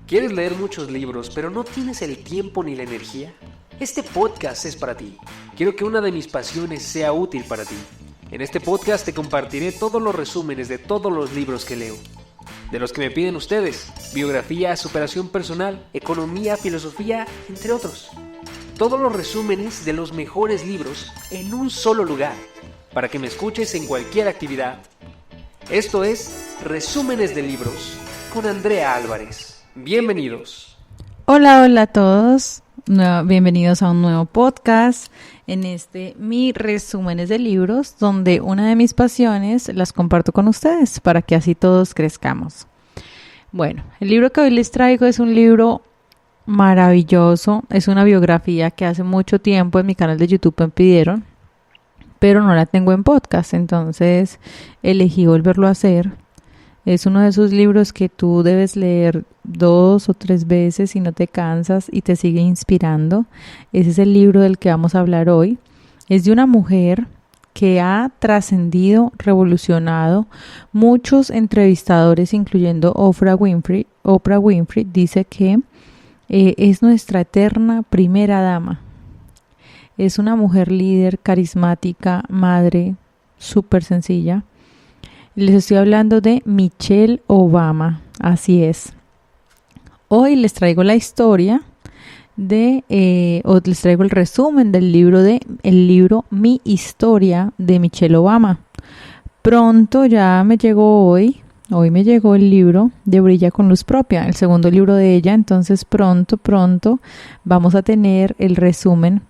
¿Quieres leer muchos libros, pero no tienes el tiempo ni la energía? Este podcast es para ti. Quiero que una de mis pasiones sea útil para ti. En este podcast te compartiré todos los resúmenes de todos los libros que leo. De los que me piden ustedes: biografía, superación personal, economía, filosofía, entre otros. Todos los resúmenes de los mejores libros en un solo lugar, para que me escuches en cualquier actividad. Esto es Resúmenes de Libros con Andrea Álvarez. Bienvenidos. Hola a todos. Bienvenidos a un nuevo podcast. En mi resúmenes de libros, donde una de mis pasiones las comparto con ustedes para que así todos crezcamos. Bueno, el libro que hoy les traigo es un libro maravilloso. Es una biografía que hace mucho tiempo en mi canal de YouTube me pidieron, pero no la tengo en podcast, entonces elegí volverlo a hacer. Es uno de esos libros que tú debes leer 2 o 3 veces y no te cansas y te sigue inspirando. Ese es el libro del que vamos a hablar hoy. Es de una mujer que ha trascendido, revolucionado. Muchos entrevistadores, incluyendo Oprah Winfrey, dice que es nuestra eterna primera dama. Es una mujer líder, carismática, madre, súper sencilla. Les estoy hablando de Michelle Obama, así es. Hoy les traigo la historia les traigo el resumen del libro Mi Historia de Michelle Obama. Pronto ya me llegó hoy me llegó el libro de Brilla con Luz Propia, el segundo libro de ella, entonces pronto vamos a tener el resumen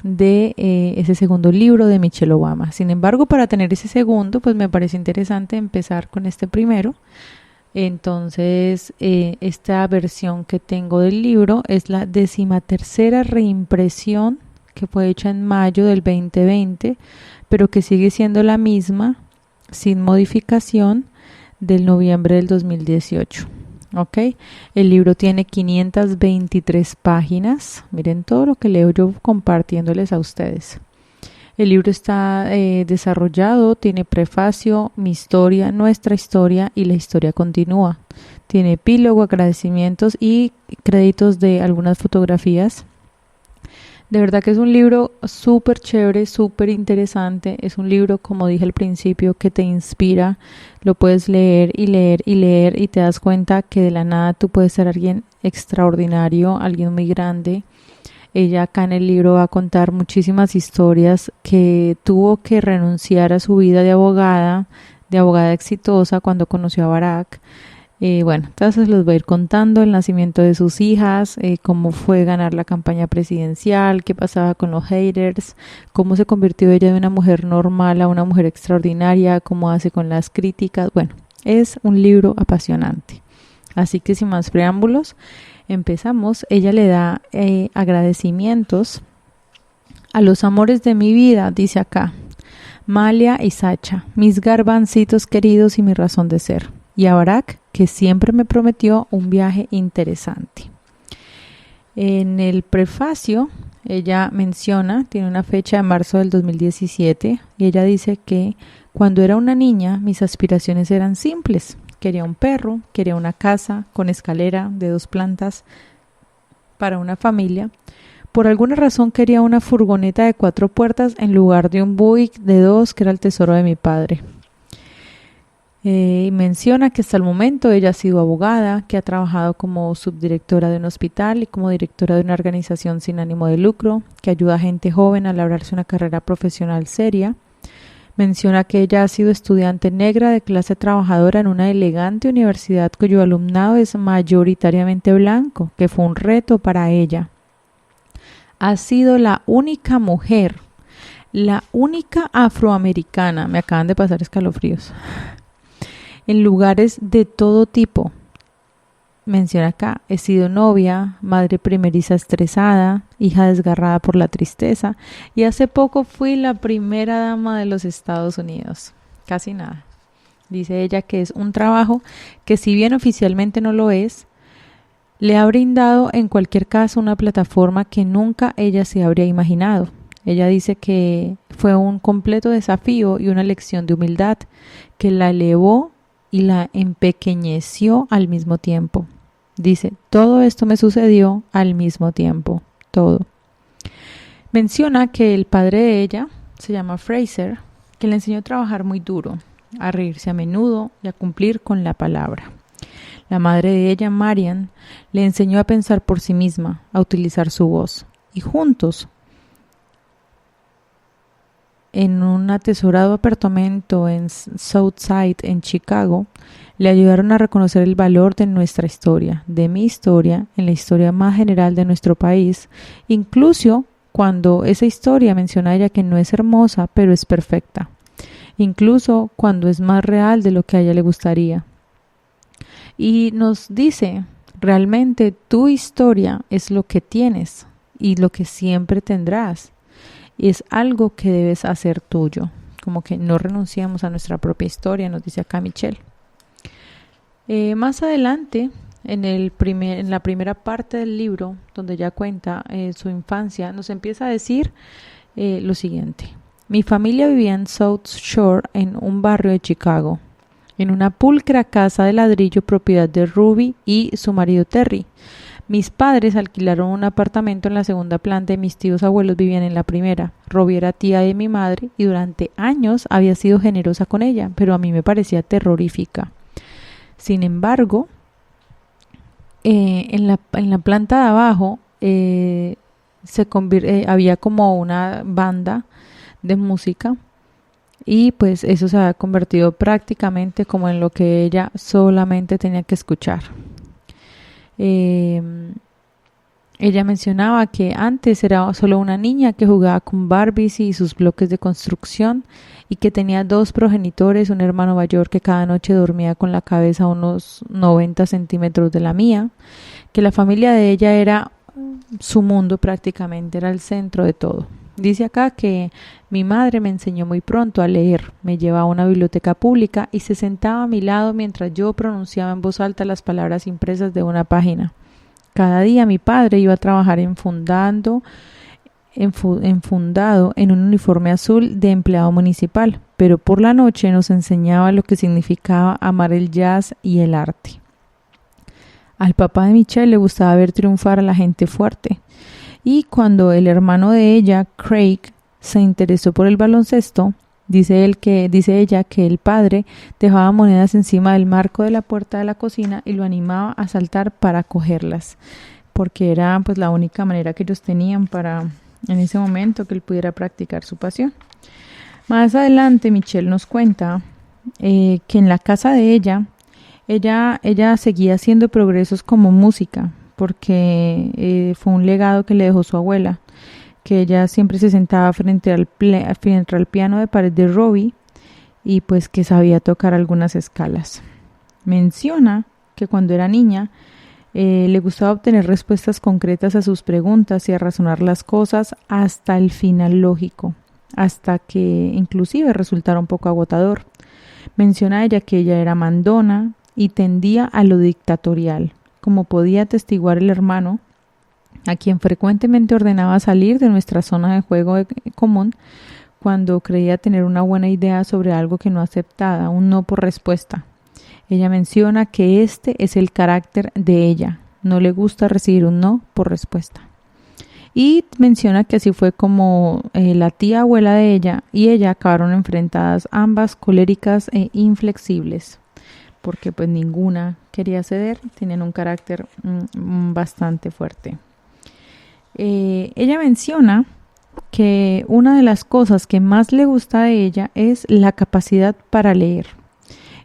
de ese segundo libro de Michelle Obama. Sin embargo, para tener ese segundo, pues me parece interesante empezar con este primero. Entonces, esta versión que tengo del libro es la 13ª reimpresión que fue hecha en mayo del 2020, pero que sigue siendo la misma, sin modificación, del noviembre del 2018. ¿Ok? El libro tiene 523 páginas. Miren todo lo que leo yo compartiéndoles a ustedes. El libro está desarrollado, tiene prefacio, mi historia, nuestra historia y la historia continúa. Tiene epílogo, agradecimientos y créditos de algunas fotografías. De verdad que es un libro súper chévere, súper interesante. Es un libro, como dije al principio, que te inspira. Lo puedes leer y leer y leer y te das cuenta que de la nada tú puedes ser alguien extraordinario, alguien muy grande. Ella acá en el libro va a contar muchísimas historias que tuvo que renunciar a su vida de abogada exitosa cuando conoció a Barack. Entonces les voy a ir contando el nacimiento de sus hijas, cómo fue ganar la campaña presidencial, qué pasaba con los haters, cómo se convirtió ella de una mujer normal a una mujer extraordinaria, cómo hace con las críticas. Bueno, es un libro apasionante. Así que sin más preámbulos, empezamos. Ella le da agradecimientos a los amores de mi vida, dice acá: Malia y Sacha, mis garbancitos queridos y mi razón de ser. Y a Barack, que siempre me prometió un viaje interesante. En el prefacio, ella menciona, tiene una fecha de marzo del 2017, y ella dice que cuando era una niña, mis aspiraciones eran simples. Quería un perro, quería una casa con escalera de 2 plantas para una familia. Por alguna razón quería una furgoneta de 4 puertas en lugar de un Buick de 2, que era el tesoro de mi padre. Menciona que hasta el momento ella ha sido abogada, que ha trabajado como subdirectora de un hospital y como directora de una organización sin ánimo de lucro, que ayuda a gente joven a labrarse una carrera profesional seria. Menciona que ella ha sido estudiante negra de clase trabajadora en una elegante universidad cuyo alumnado es mayoritariamente blanco, que fue un reto para ella. Ha sido la única mujer, la única afroamericana, me acaban de pasar escalofríos, en lugares de todo tipo. Menciona acá: he sido novia, madre primeriza estresada, hija desgarrada por la tristeza, y hace poco fui la primera dama de los Estados Unidos. Casi nada. Dice ella que es un trabajo que, si bien oficialmente no lo es, le ha brindado en cualquier caso una plataforma que nunca ella se habría imaginado. Ella dice que fue un completo desafío y una lección de humildad que la elevó y la empequeñeció al mismo tiempo. Dice, todo esto me sucedió al mismo tiempo, todo. Menciona que el padre de ella se llama Fraser, que le enseñó a trabajar muy duro, a reírse a menudo y a cumplir con la palabra. La madre de ella, Marian, le enseñó a pensar por sí misma, a utilizar su voz, y juntos, en un atesorado apartamento en Southside, en Chicago, le ayudaron a reconocer el valor de nuestra historia, de mi historia, en la historia más general de nuestro país, incluso cuando esa historia menciona a ella que no es hermosa, pero es perfecta, incluso cuando es más real de lo que a ella le gustaría. Y nos dice, realmente tu historia es lo que tienes y lo que siempre tendrás. Y es algo que debes hacer tuyo. Como que no renunciamos a nuestra propia historia, nos dice acá Michelle. Más adelante, en la primera parte del libro, donde ya cuenta su infancia, nos empieza a decir lo siguiente. Mi familia vivía en South Shore, en un barrio de Chicago, en una pulcra casa de ladrillo propiedad de Ruby y su marido Terry. Mis padres alquilaron un apartamento en la segunda planta y mis tíos abuelos vivían en la primera. Ruby era tía de mi madre y durante años había sido generosa con ella, pero a mí me parecía terrorífica. Sin embargo, en la planta de abajo había como una banda de música y pues eso se había convertido prácticamente como en lo que ella solamente tenía que escuchar. Ella mencionaba que antes era solo una niña que jugaba con Barbies y sus bloques de construcción y que tenía 2 progenitores, un hermano mayor que cada noche dormía con la cabeza a unos 90 centímetros de la mía, que la familia de ella era su mundo prácticamente, era el centro de todo. Dice acá que mi madre me enseñó muy pronto a leer, me llevaba a una biblioteca pública y se sentaba a mi lado mientras yo pronunciaba en voz alta las palabras impresas de una página. Cada día mi padre iba a trabajar enfundado en un uniforme azul de empleado municipal, pero por la noche nos enseñaba lo que significaba amar el jazz y el arte. Al papá de Michelle le gustaba ver triunfar a la gente fuerte. Y cuando el hermano de ella, Craig, se interesó por el baloncesto, dice ella que el padre dejaba monedas encima del marco de la puerta de la cocina y lo animaba a saltar para cogerlas, porque era pues la única manera que ellos tenían para en ese momento que él pudiera practicar su pasión. Más adelante Michelle nos cuenta que en la casa de ella seguía haciendo progresos como música, porque fue un legado que le dejó su abuela, que ella siempre se sentaba frente al piano de pared de Robbie y pues que sabía tocar algunas escalas. Menciona que cuando era niña le gustaba obtener respuestas concretas a sus preguntas y a razonar las cosas hasta el final lógico, hasta que inclusive resultara un poco agotador. Menciona ella que ella era mandona y tendía a lo dictatorial, como podía atestiguar el hermano, a quien frecuentemente ordenaba salir de nuestra zona de juego común cuando creía tener una buena idea sobre algo que no aceptaba, un no por respuesta. Ella menciona que este es el carácter de ella, no le gusta recibir un no por respuesta. Y menciona que así fue como la tía abuela de ella y ella acabaron enfrentadas, ambas coléricas e inflexibles, porque pues ninguna quería ceder, tenían un carácter bastante fuerte. Ella menciona que una de las cosas que más le gusta de ella es la capacidad para leer.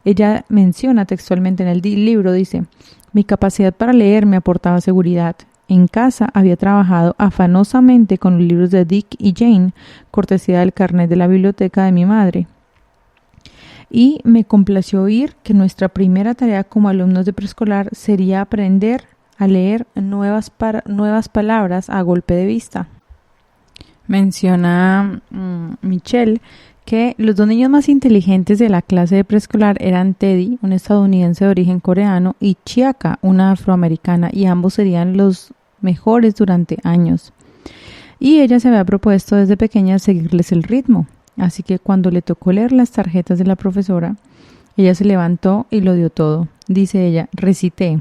Ella menciona textualmente en el libro, dice, mi capacidad para leer me aportaba seguridad. En casa había trabajado afanosamente con los libros de Dick y Jane, cortesía del carnet de la biblioteca de mi madre. Y me complació oír que nuestra primera tarea como alumnos de preescolar sería aprender a leer nuevas palabras a golpe de vista. Menciona Michelle que los 2 niños más inteligentes de la clase de preescolar eran Teddy, un estadounidense de origen coreano, y Chiaka, una afroamericana, y ambos serían los mejores durante años. Y ella se había propuesto desde pequeña seguirles el ritmo, así que cuando le tocó leer las tarjetas de la profesora, ella se levantó y lo dio todo. Dice ella, recité: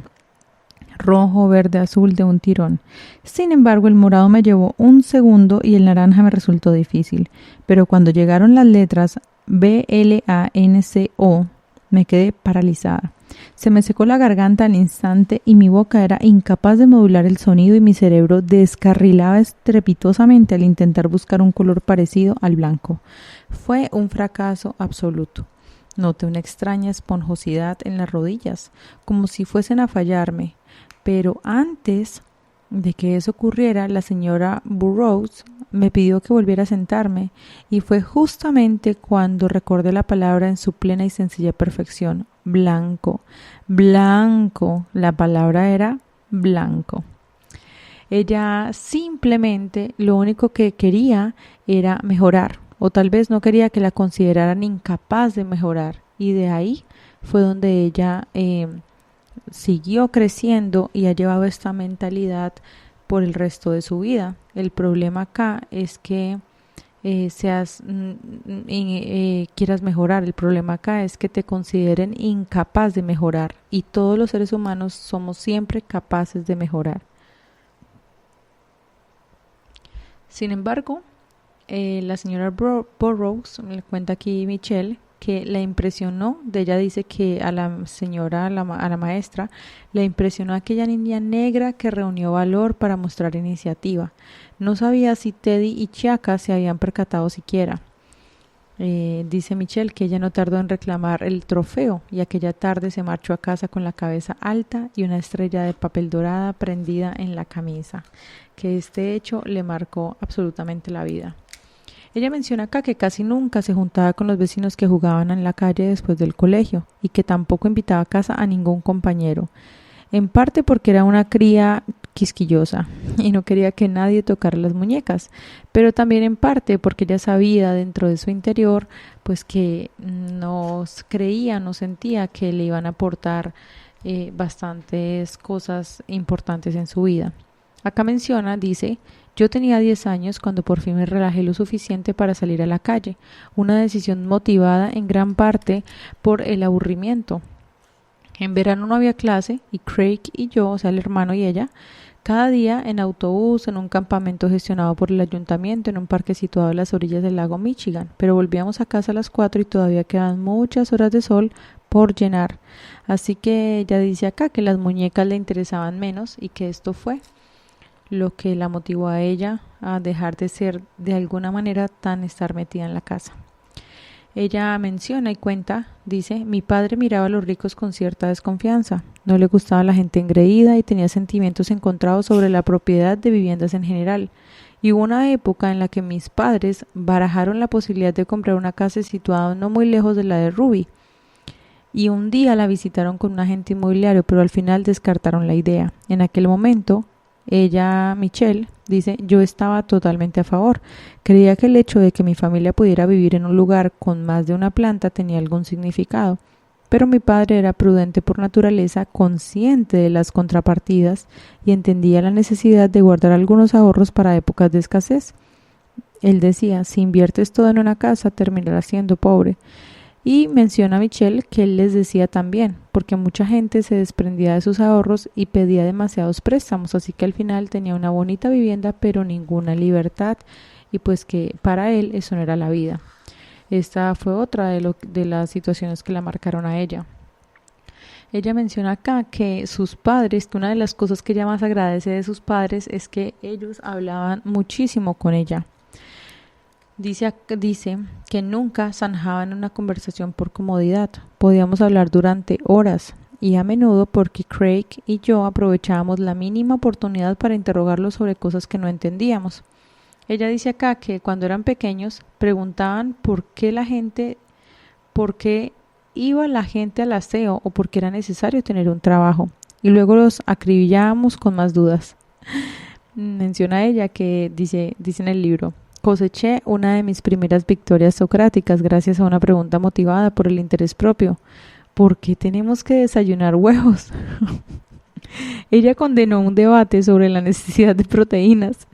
rojo, verde, azul de un tirón. Sin embargo, el morado me llevó un segundo y el naranja me resultó difícil. Pero cuando llegaron las letras BLANCO, me quedé paralizada. Se me secó la garganta al instante y mi boca era incapaz de modular el sonido y mi cerebro descarrilaba estrepitosamente al intentar buscar un color parecido al blanco. Fue un fracaso absoluto. Noté una extraña esponjosidad en las rodillas, como si fuesen a fallarme. Pero antes de que eso ocurriera, la señora Burroughs me pidió que volviera a sentarme, y fue justamente cuando recordé la palabra en su plena y sencilla perfección: blanco. Blanco. La palabra era blanco. Ella simplemente lo único que quería era mejorar, o tal vez no quería que la consideraran incapaz de mejorar, y de ahí fue donde ella siguió creciendo y ha llevado esta mentalidad por el resto de su vida. El problema acá es que quieras mejorar. El problema acá es que te consideren incapaz de mejorar, y todos los seres humanos somos siempre capaces de mejorar. Sin embargo, la señora Burroughs, le cuenta aquí Michelle, que la impresionó, ella dice que a la señora, a la maestra, le impresionó aquella niña negra que reunió valor para mostrar iniciativa. No sabía si Teddy y Chiaka se habían percatado siquiera. Dice Michelle que ella no tardó en reclamar el trofeo, y aquella tarde se marchó a casa con la cabeza alta y una estrella de papel dorada prendida en la camisa, que este hecho le marcó absolutamente la vida. Ella menciona acá que casi nunca se juntaba con los vecinos que jugaban en la calle después del colegio, y que tampoco invitaba a casa a ningún compañero, en parte porque era una cría quisquillosa y no quería que nadie tocara las muñecas, pero también en parte porque ella sabía dentro de su interior pues que no creía, no sentía que le iban a aportar bastantes cosas importantes en su vida. Acá menciona, dice: yo tenía 10 años cuando por fin me relajé lo suficiente para salir a la calle, una decisión motivada en gran parte por el aburrimiento. En verano no había clase y Craig y yo, o sea el hermano y ella, cada día en autobús, en un campamento gestionado por el ayuntamiento, en un parque situado a las orillas del lago Michigan, pero volvíamos a casa a las 4 y todavía quedaban muchas horas de sol por llenar. Así que ella dice acá que las muñecas le interesaban menos, y que esto fue lo que la motivó a ella a dejar de ser de alguna manera tan estar metida en la casa. Ella menciona y cuenta, dice: mi padre miraba a los ricos con cierta desconfianza, no le gustaba la gente engreída y tenía sentimientos encontrados sobre la propiedad de viviendas en general. Y hubo una época en la que mis padres barajaron la posibilidad de comprar una casa situada no muy lejos de la de Ruby, y un día la visitaron con un agente inmobiliario, pero al final descartaron la idea. En aquel momento, ella, Michelle, dice: yo estaba totalmente a favor. Creía que el hecho de que mi familia pudiera vivir en un lugar con más de una planta tenía algún significado, pero mi padre era prudente por naturaleza, consciente de las contrapartidas, y entendía la necesidad de guardar algunos ahorros para épocas de escasez. Él decía: si inviertes todo en una casa, terminarás siendo pobre. Y menciona a Michelle que él les decía también, porque mucha gente se desprendía de sus ahorros y pedía demasiados préstamos, así que al final tenía una bonita vivienda pero ninguna libertad, y pues que para él eso no era la vida. Esta fue otra de las situaciones que la marcaron a ella. Ella menciona acá que sus padres, que una de las cosas que ella más agradece de sus padres es que ellos hablaban muchísimo con ella. Dice que nunca zanjaban una conversación por comodidad. Podíamos hablar durante horas, y a menudo porque Craig y yo aprovechábamos la mínima oportunidad para interrogarlo sobre cosas que no entendíamos. Ella dice acá que cuando eran pequeños preguntaban por qué iba la gente al aseo o por qué era necesario tener un trabajo, y luego los acribillábamos con más dudas. Menciona ella que dice en el libro: coseché una de mis primeras victorias socráticas gracias a una pregunta motivada por el interés propio. ¿Por qué tenemos que desayunar huevos? Ella condenó un debate sobre la necesidad de proteínas,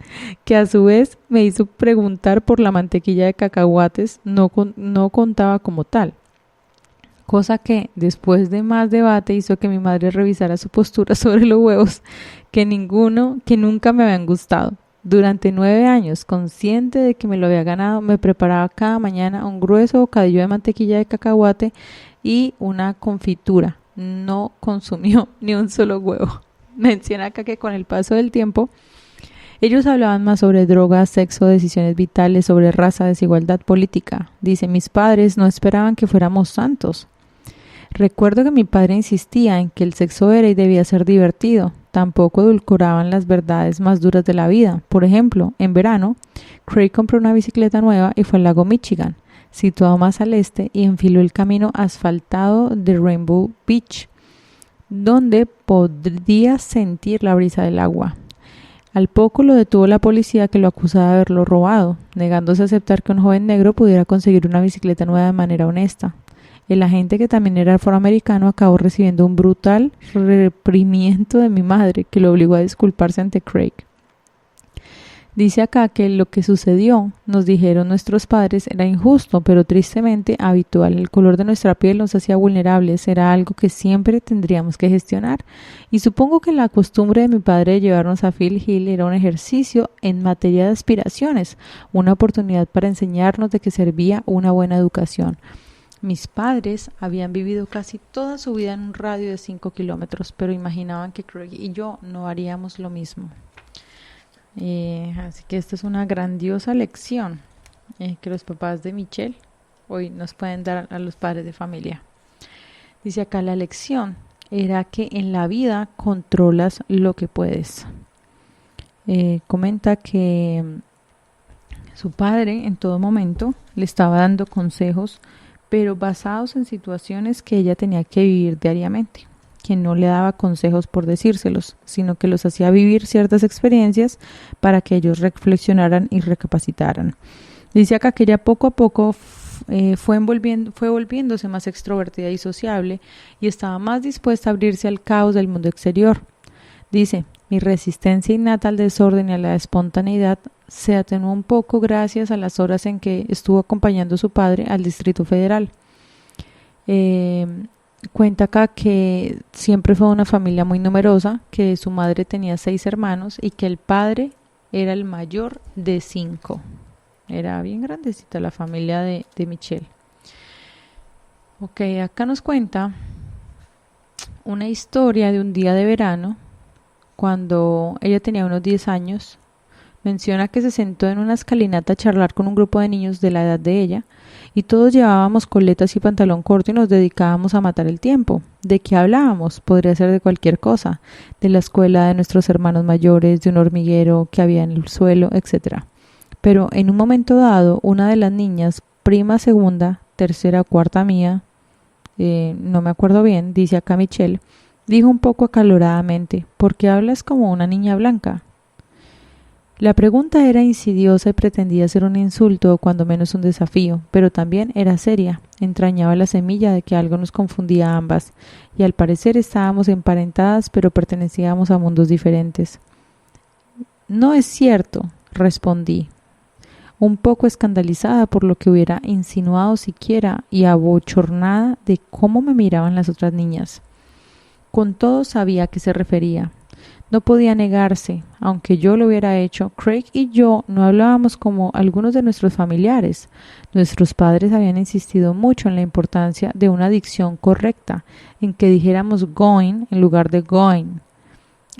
que a su vez me hizo preguntar por la mantequilla de cacahuates. No contaba como tal. cosa que, después de más debate, hizo que mi madre revisara su postura sobre los huevos, que nunca me habían gustado. Durante 9 años, consciente de que me lo había ganado, me preparaba cada mañana un grueso bocadillo de mantequilla de cacahuate y una confitura. No consumió ni un solo huevo. Menciona acá que con el paso del tiempo, ellos hablaban más sobre drogas, sexo, decisiones vitales, sobre raza, desigualdad política. Dice, mis padres no esperaban que fuéramos santos. Recuerdo que mi padre insistía en que el sexo era y debía ser divertido. Tampoco edulcoraban las verdades más duras de la vida. Por ejemplo, en verano, Craig compró una bicicleta nueva y fue al lago Michigan, situado más al este, y enfiló el camino asfaltado de Rainbow Beach, donde podía sentir la brisa del agua. Al poco lo detuvo la policía, que lo acusaba de haberlo robado, negándose a aceptar que un joven negro pudiera conseguir una bicicleta nueva de manera honesta. El agente, que también era afroamericano, acabó recibiendo un brutal reprimimiento de mi madre, que lo obligó a disculparse ante Craig. Dice acá que lo que sucedió, nos dijeron nuestros padres, era injusto, pero tristemente habitual. El color de nuestra piel nos hacía vulnerables, era algo que siempre tendríamos que gestionar. Y supongo que la costumbre de mi padre de llevarnos a Phil Hill era un ejercicio en materia de aspiraciones, una oportunidad para enseñarnos de que servía una buena educación. Mis padres habían vivido casi toda su vida en un radio de 5 kilómetros, pero imaginaban que Craig y yo no haríamos lo mismo. Así que esta es una grandiosa lección que los papás de Michelle hoy nos pueden dar a los padres de familia. Dice acá, la lección era que en la vida controlas lo que puedes. Comenta que su padre en todo momento le estaba dando consejos, pero basados en situaciones que ella tenía que vivir diariamente, que no le daba consejos por decírselos, sino que los hacía vivir ciertas experiencias para que ellos reflexionaran y recapacitaran. Dice acá que ella poco a poco fue volviéndose más extrovertida y sociable, y estaba más dispuesta a abrirse al caos del mundo exterior. Dice, mi resistencia innata al desorden y a la espontaneidad se atenuó un poco gracias a las horas en que estuvo acompañando a su padre al Distrito Federal. Cuenta acá que siempre fue una familia muy numerosa, que su madre tenía 6 hermanos y que el padre era el mayor de 5. Era bien grandecita la familia de Michelle. Ok, acá nos cuenta una historia de un día de verano, cuando ella tenía unos 10 años. Menciona que se sentó en una escalinata a charlar con un grupo de niños de la edad de ella, y todos llevábamos coletas y pantalón corto y nos dedicábamos a matar el tiempo. ¿De qué hablábamos? Podría ser de cualquier cosa, de la escuela, de nuestros hermanos mayores, de un hormiguero que había en el suelo, etc. Pero en un momento dado, una de las niñas, prima segunda, tercera o cuarta mía, no me acuerdo bien, dice acá Michelle, dijo un poco acaloradamente, ¿por qué hablas como una niña blanca? La pregunta era insidiosa y pretendía ser un insulto o cuando menos un desafío, pero también era seria, entrañaba la semilla de que algo nos confundía a ambas, y al parecer estábamos emparentadas pero pertenecíamos a mundos diferentes. No es cierto, respondí, un poco escandalizada por lo que hubiera insinuado siquiera y abochornada de cómo me miraban las otras niñas. Con todo sabía a qué se refería. No podía negarse, aunque yo lo hubiera hecho. Craig y yo no hablábamos como algunos de nuestros familiares. Nuestros padres habían insistido mucho en la importancia de una dicción correcta, en que dijéramos going en lugar de going,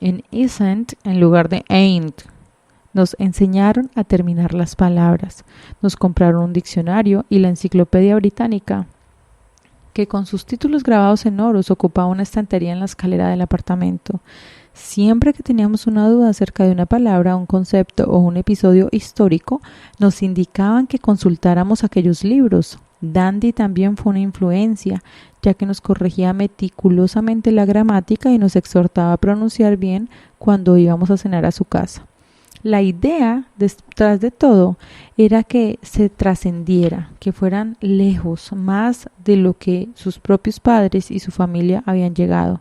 en isn't en lugar de ain't. Nos enseñaron a terminar las palabras. Nos compraron un diccionario y la Enciclopedia Británica, que con sus títulos grabados en oro ocupaba una estantería en la escalera del apartamento. Siempre que teníamos una duda acerca de una palabra, un concepto o un episodio histórico, nos indicaban que consultáramos aquellos libros. Dandy también fue una influencia, ya que nos corregía meticulosamente la gramática y nos exhortaba a pronunciar bien cuando íbamos a cenar a su casa. La idea detrás de todo era que se trascendiera, que fueran lejos, más de lo que sus propios padres y su familia habían llegado.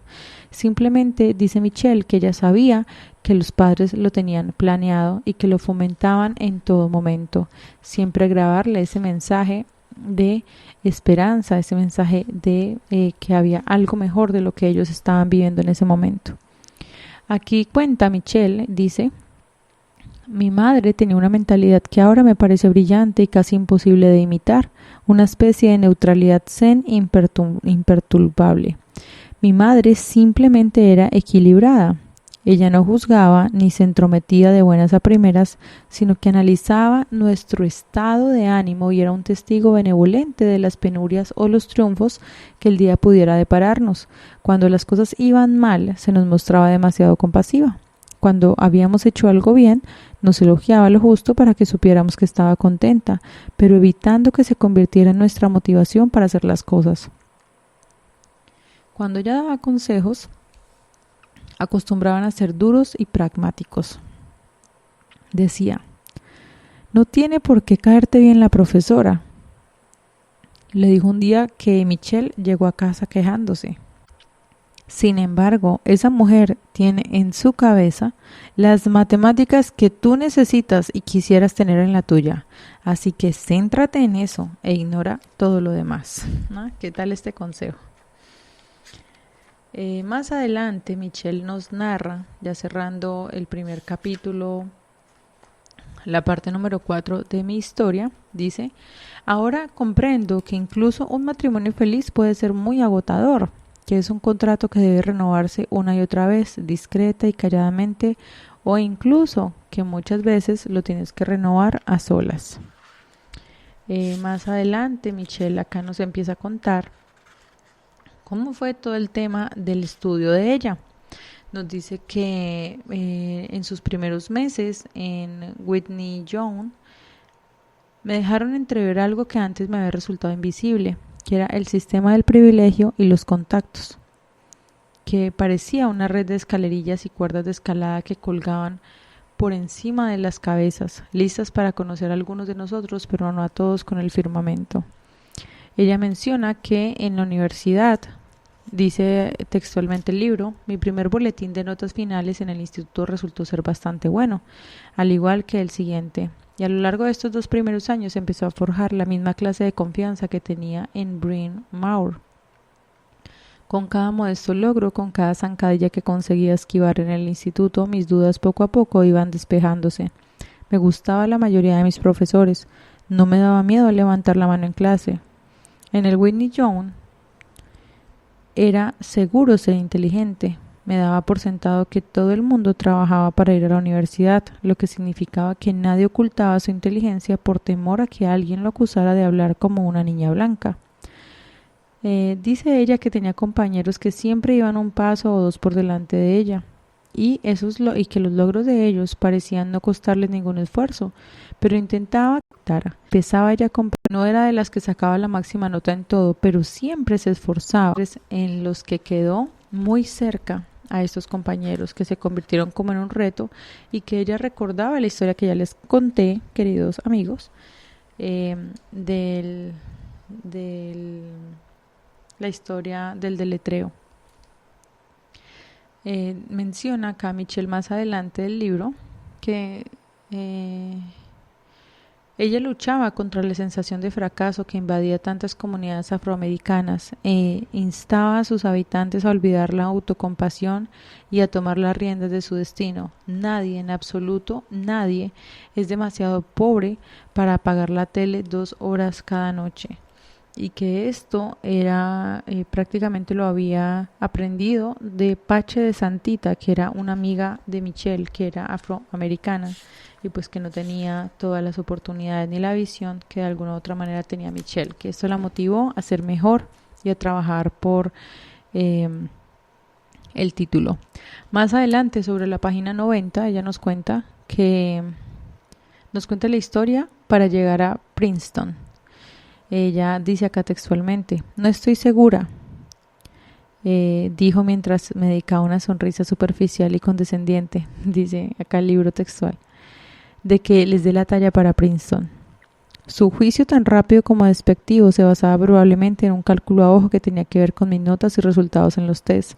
Simplemente dice Michelle que ella sabía que los padres lo tenían planeado y que lo fomentaban en todo momento. Siempre grabarle ese mensaje de esperanza, ese mensaje de que había algo mejor de lo que ellos estaban viviendo en ese momento. Aquí cuenta Michelle, dice: mi madre tenía una mentalidad que ahora me parece brillante y casi imposible de imitar, una especie de neutralidad zen imperturbable. Mi madre simplemente era equilibrada. Ella no juzgaba ni se entrometía de buenas a primeras, sino que analizaba nuestro estado de ánimo y era un testigo benevolente de las penurias o los triunfos que el día pudiera depararnos. Cuando las cosas iban mal, se nos mostraba demasiado compasiva. Cuando habíamos hecho algo bien, nos elogiaba lo justo para que supiéramos que estaba contenta, pero evitando que se convirtiera en nuestra motivación para hacer las cosas. Cuando ella daba consejos, acostumbraban a ser duros y pragmáticos. Decía: no tiene por qué caerte bien la profesora. Le dijo un día que Michelle llegó a casa quejándose. Sin embargo, esa mujer tiene en su cabeza las matemáticas que tú necesitas y quisieras tener en la tuya. Así que céntrate en eso e ignora todo lo demás. ¿No? ¿Qué tal este consejo? Más adelante, Michelle nos narra, ya cerrando el primer capítulo, la parte número 4 de mi historia, dice: ahora comprendo que incluso un matrimonio feliz puede ser muy agotador, que es un contrato que debe renovarse una y otra vez, discreta y calladamente, o incluso que muchas veces lo tienes que renovar a solas. Más adelante, Michelle acá nos empieza a contar cómo fue todo el tema del estudio de ella. Nos dice que en sus primeros meses en Whitney Young me dejaron entrever algo que antes me había resultado invisible, que era el sistema del privilegio y los contactos, que parecía una red de escalerillas y cuerdas de escalada que colgaban por encima de las cabezas, listas para conocer a algunos de nosotros, pero no a todos, con el firmamento. Ella menciona que en la universidad, dice textualmente el libro, mi primer boletín de notas finales en el instituto resultó ser bastante bueno, al igual que el siguiente. Y a lo largo de estos 2 primeros años empezó a forjar la misma clase de confianza que tenía en Bryn Mawr. Con cada modesto logro, con cada zancadilla que conseguía esquivar en el instituto, mis dudas poco a poco iban despejándose. Me gustaba la mayoría de mis profesores. No me daba miedo levantar la mano en clase. En el Whitney Young era seguro ser inteligente. Me daba por sentado que todo el mundo trabajaba para ir a la universidad, lo que significaba que nadie ocultaba su inteligencia por temor a que alguien lo acusara de hablar como una niña blanca. Dice ella que tenía compañeros que siempre iban un paso o 2 por delante de ella, y que los logros de ellos parecían no costarles ningún esfuerzo, pero intentaba que empezaba ella no era de las que sacaba la máxima nota en todo, pero siempre se esforzaba, en los que quedó muy cerca a estos compañeros, que se convirtieron como en un reto, y que ella recordaba la historia que ya les conté, queridos amigos, la historia del deletreo. Menciona acá Michelle más adelante del libro que ella luchaba contra la sensación de fracaso que invadía tantas comunidades afroamericanas e instaba a sus habitantes a olvidar la autocompasión y a tomar las riendas de su destino. Nadie, en absoluto nadie, es demasiado pobre para apagar la tele 2 horas cada noche. Y que esto era prácticamente lo había aprendido de Pache de Santita, que era una amiga de Michelle, que era afroamericana y pues que no tenía todas las oportunidades ni la visión que de alguna u otra manera tenía Michelle, que esto la motivó a ser mejor y a trabajar por el título. Más adelante, sobre la página 90, ella nos cuenta la historia para llegar a Princeton. Ella dice acá textualmente: no estoy segura, dijo mientras me dedicaba una sonrisa superficial y condescendiente, dice acá el libro textual, de que les dé la talla para Princeton. Su juicio tan rápido como despectivo se basaba probablemente en un cálculo a ojo que tenía que ver con mis notas y resultados en los test.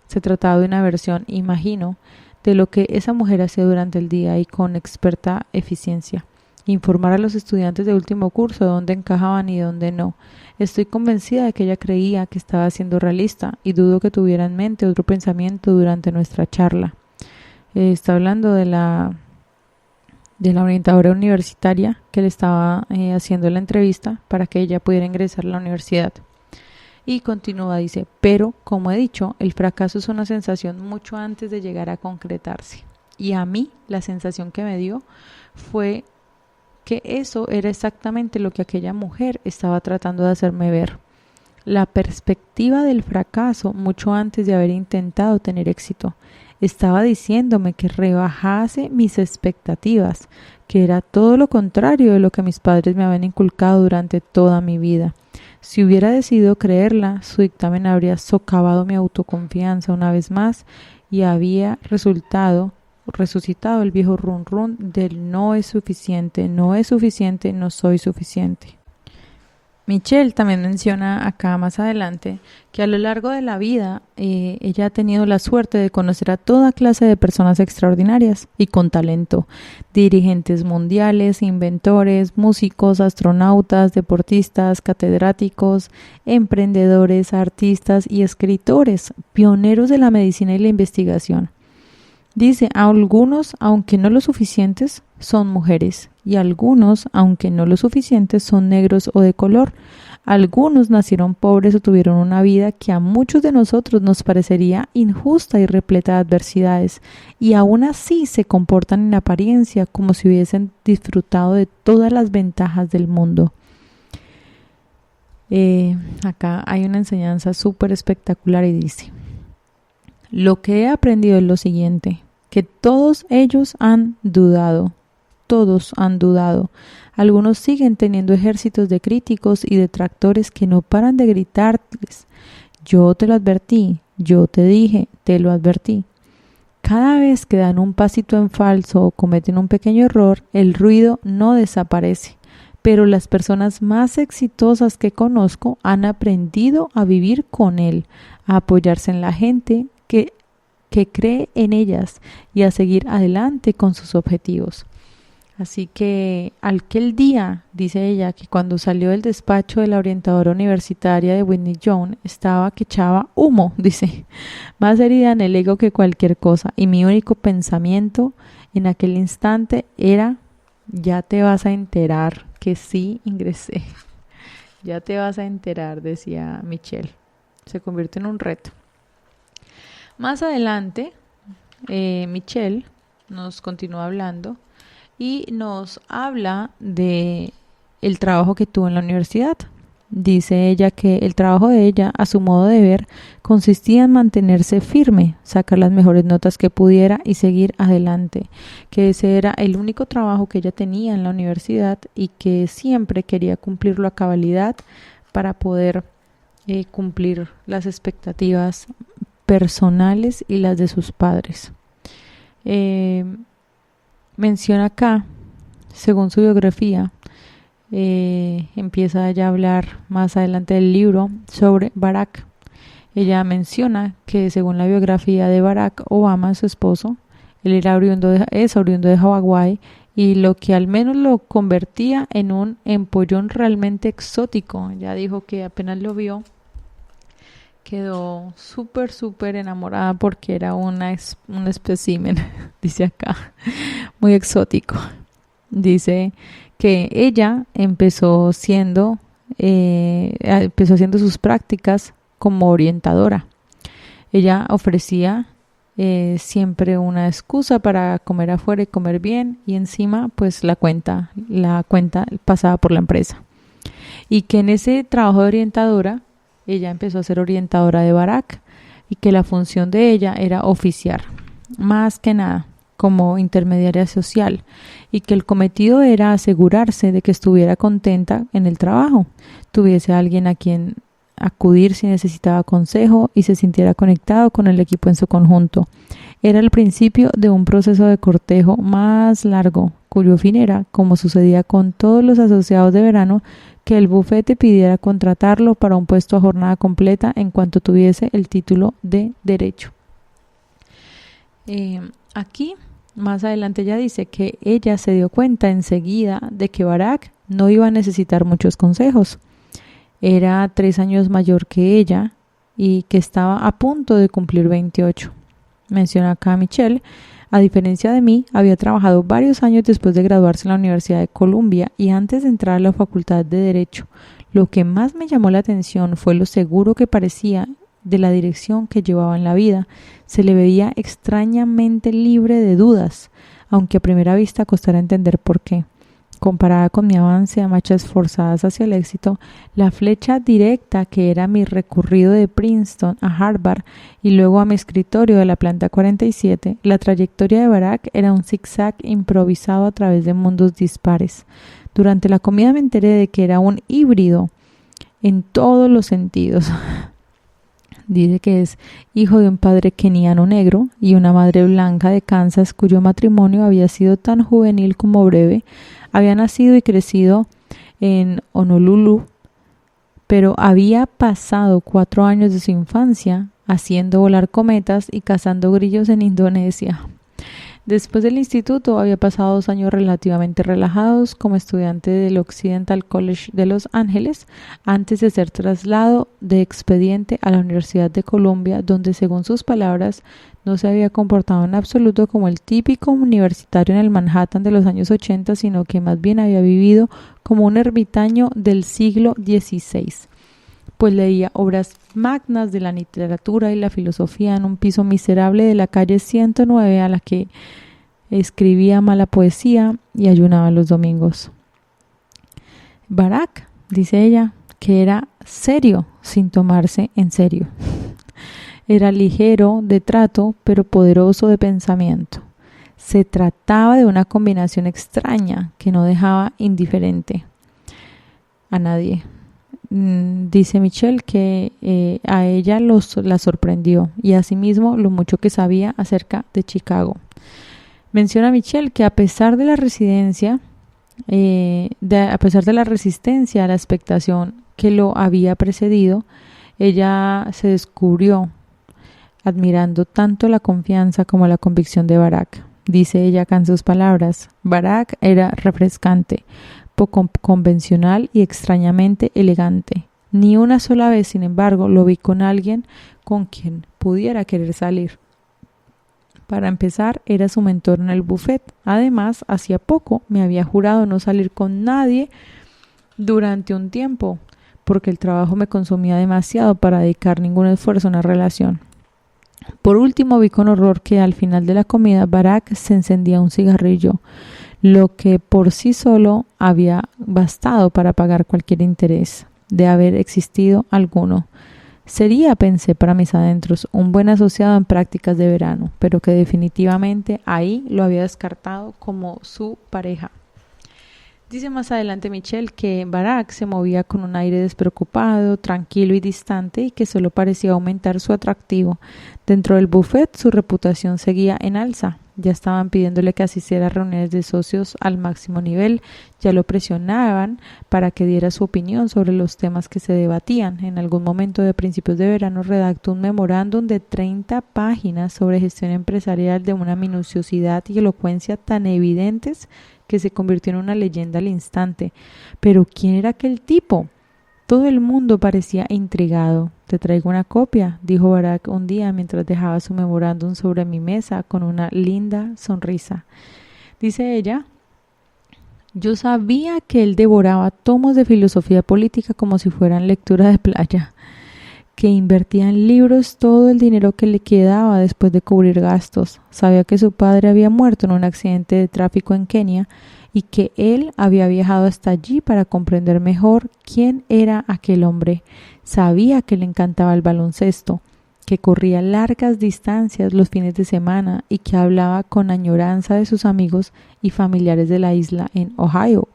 Se trataba de una versión, imagino, de lo que esa mujer hacía durante el día y con experta eficiencia. informar a los estudiantes de último curso de dónde encajaban y dónde no. Estoy convencida de que ella creía que estaba siendo realista y dudo que tuviera en mente otro pensamiento durante nuestra charla. Está hablando de la orientadora universitaria que le estaba haciendo la entrevista para que ella pudiera ingresar a la universidad. Y continúa, dice, pero como he dicho, el fracaso es una sensación mucho antes de llegar a concretarse. Y a mí la sensación que me dio fue que eso era exactamente lo que aquella mujer estaba tratando de hacerme ver. La perspectiva del fracaso mucho antes de haber intentado tener éxito. Estaba diciéndome que rebajase mis expectativas, que era todo lo contrario de lo que mis padres me habían inculcado durante toda mi vida. Si hubiera decidido creerla, su dictamen habría socavado mi autoconfianza una vez más y había resucitado el viejo run run del no es suficiente, no soy suficiente. Michelle también menciona acá más adelante que a lo largo de la vida ella ha tenido la suerte de conocer a toda clase de personas extraordinarias y con talento, dirigentes mundiales, inventores, músicos, astronautas, deportistas, catedráticos, emprendedores, artistas y escritores, pioneros de la medicina y la investigación. Dice, algunos, aunque no lo suficientes, son mujeres, y algunos, aunque no lo suficientes, son negros o de color. Algunos nacieron pobres o tuvieron una vida que a muchos de nosotros nos parecería injusta y repleta de adversidades, y aún así se comportan en apariencia como si hubiesen disfrutado de todas las ventajas del mundo. Acá hay una enseñanza súper espectacular y dice, lo que he aprendido es lo siguiente, que todos ellos han dudado. Todos han dudado. Algunos siguen teniendo ejércitos de críticos y detractores que no paran de gritarles. Yo te lo advertí, yo te dije, te lo advertí. Cada vez que dan un pasito en falso o cometen un pequeño error, el ruido no desaparece. Pero las personas más exitosas que conozco han aprendido a vivir con él, a apoyarse en la gente que cree en ellas y a seguir adelante con sus objetivos. Así que aquel día, dice ella, que cuando salió del despacho de la orientadora universitaria de Whitney Young, estaba que echaba humo, dice, más herida en el ego que cualquier cosa, y mi único pensamiento en aquel instante era, ya te vas a enterar que sí ingresé, ya te vas a enterar, decía Michelle. Se convierte en un reto. Más adelante, Michelle nos continúa hablando y nos habla de el trabajo que tuvo en la universidad. Dice ella que el trabajo de ella, a su modo de ver, consistía en mantenerse firme, sacar las mejores notas que pudiera y seguir adelante, que ese era el único trabajo que ella tenía en la universidad y que siempre quería cumplirlo a cabalidad para poder cumplir las expectativas personales y las de sus padres. Menciona acá, según su biografía, empieza ella a hablar más adelante del libro sobre Barack. Ella menciona que según la biografía de Barack Obama, su esposo, él es oriundo de Hawái, y lo que al menos lo convertía en un empollón realmente exótico. Ya dijo que apenas lo vio, quedó súper enamorada porque era un espécimen, dice acá, muy exótico. Dice que ella empezó haciendo sus prácticas como orientadora. Ella ofrecía siempre una excusa para comer afuera y comer bien, y encima pues la cuenta pasaba por la empresa. Y que en ese trabajo de orientadora ella empezó a ser orientadora de Barack, y que la función de ella era oficiar, más que nada como intermediaria social, y que el cometido era asegurarse de que estuviera contenta en el trabajo, tuviese a alguien a quien acudir si necesitaba consejo y se sintiera conectado con el equipo en su conjunto. Era el principio de un proceso de cortejo más largo, cuyo fin era, como sucedía con todos los asociados de verano, que el bufete pidiera contratarlo para un puesto a jornada completa en cuanto tuviese el título de derecho. Aquí Más adelante ella dice que ella se dio cuenta enseguida de que Barak no iba a necesitar muchos consejos. Era 3 años mayor que ella y que estaba a punto de cumplir 28. Menciona acá Michelle: a diferencia de mí, había trabajado varios años después de graduarse en la Universidad de Columbia y antes de entrar a la Facultad de Derecho. Lo que más me llamó la atención fue lo seguro que parecía de la dirección que llevaba en la vida. Se le veía extrañamente libre de dudas, aunque a primera vista costara entender por qué. Comparada con mi avance a marchas forzadas hacia el éxito, la flecha directa que era mi recorrido de Princeton a Harvard y luego a mi escritorio de la planta 47, la trayectoria de Barak era un zigzag improvisado a través de mundos dispares. Durante la comida me enteré de que era un híbrido en todos los sentidos. Dice que es hijo de un padre keniano negro y una madre blanca de Kansas, cuyo matrimonio había sido tan juvenil como breve. Había nacido y crecido en Honolulu, pero había pasado 4 años de su infancia haciendo volar cometas y cazando grillos en Indonesia. Después del instituto había pasado 2 años relativamente relajados como estudiante del Occidental College de Los Ángeles, antes de ser trasladado de expediente a la Universidad de Columbia, donde, según sus palabras, no se había comportado en absoluto como el típico universitario en el Manhattan de los años 80, sino que más bien había vivido como un ermitaño del siglo XVI. Pues leía obras magnas de la literatura y la filosofía en un piso miserable de la calle 109, a la que escribía mala poesía y ayunaba los domingos. Barak, dice ella, que era serio sin tomarse en serio. Era ligero de trato, pero poderoso de pensamiento. Se trataba de una combinación extraña que no dejaba indiferente a nadie. Dice Michelle que a ella la sorprendió y asimismo lo mucho que sabía acerca de Chicago. Menciona Michelle que a pesar de la resistencia a la expectación que lo había precedido, ella se descubrió admirando tanto la confianza como la convicción de Barak. Dice ella acá en sus palabras: Barak era refrescante, poco convencional y extrañamente elegante. Ni una sola vez, sin embargo, lo vi con alguien con quien pudiera querer salir. Para empezar, era su mentor en el buffet. Además, hacía poco me había jurado no salir con nadie durante un tiempo, porque el trabajo me consumía demasiado para dedicar ningún esfuerzo a una relación. Por último, vi con horror que al final de la comida Barak se encendía un cigarrillo, lo que por sí solo había bastado para pagar cualquier interés de haber existido alguno. Sería, pensé para mis adentros, un buen asociado en prácticas de verano, pero que definitivamente ahí lo había descartado como su pareja. Dice más adelante Michelle que Barak se movía con un aire despreocupado, tranquilo y distante, y que solo parecía aumentar su atractivo. Dentro del buffet su reputación seguía en alza. Ya estaban pidiéndole que asistiera a reuniones de socios al máximo nivel, ya lo presionaban para que diera su opinión sobre los temas que se debatían. En algún momento de principios de verano redactó un memorándum de 30 páginas sobre gestión empresarial de una minuciosidad y elocuencia tan evidentes que se convirtió en una leyenda al instante. Pero ¿quién era aquel tipo? Todo el mundo parecía intrigado. «Te traigo una copia», dijo Barak un día mientras dejaba su memorándum sobre mi mesa con una linda sonrisa. Dice ella: yo sabía que él devoraba tomos de filosofía política como si fueran lectura de playa, que invertía en libros todo el dinero que le quedaba después de cubrir gastos. Sabía que su padre había muerto en un accidente de tráfico en Kenia y que él había viajado hasta allí para comprender mejor quién era aquel hombre. Sabía que le encantaba el baloncesto, que corría largas distancias los fines de semana y que hablaba con añoranza de sus amigos y familiares de la isla en Ohio.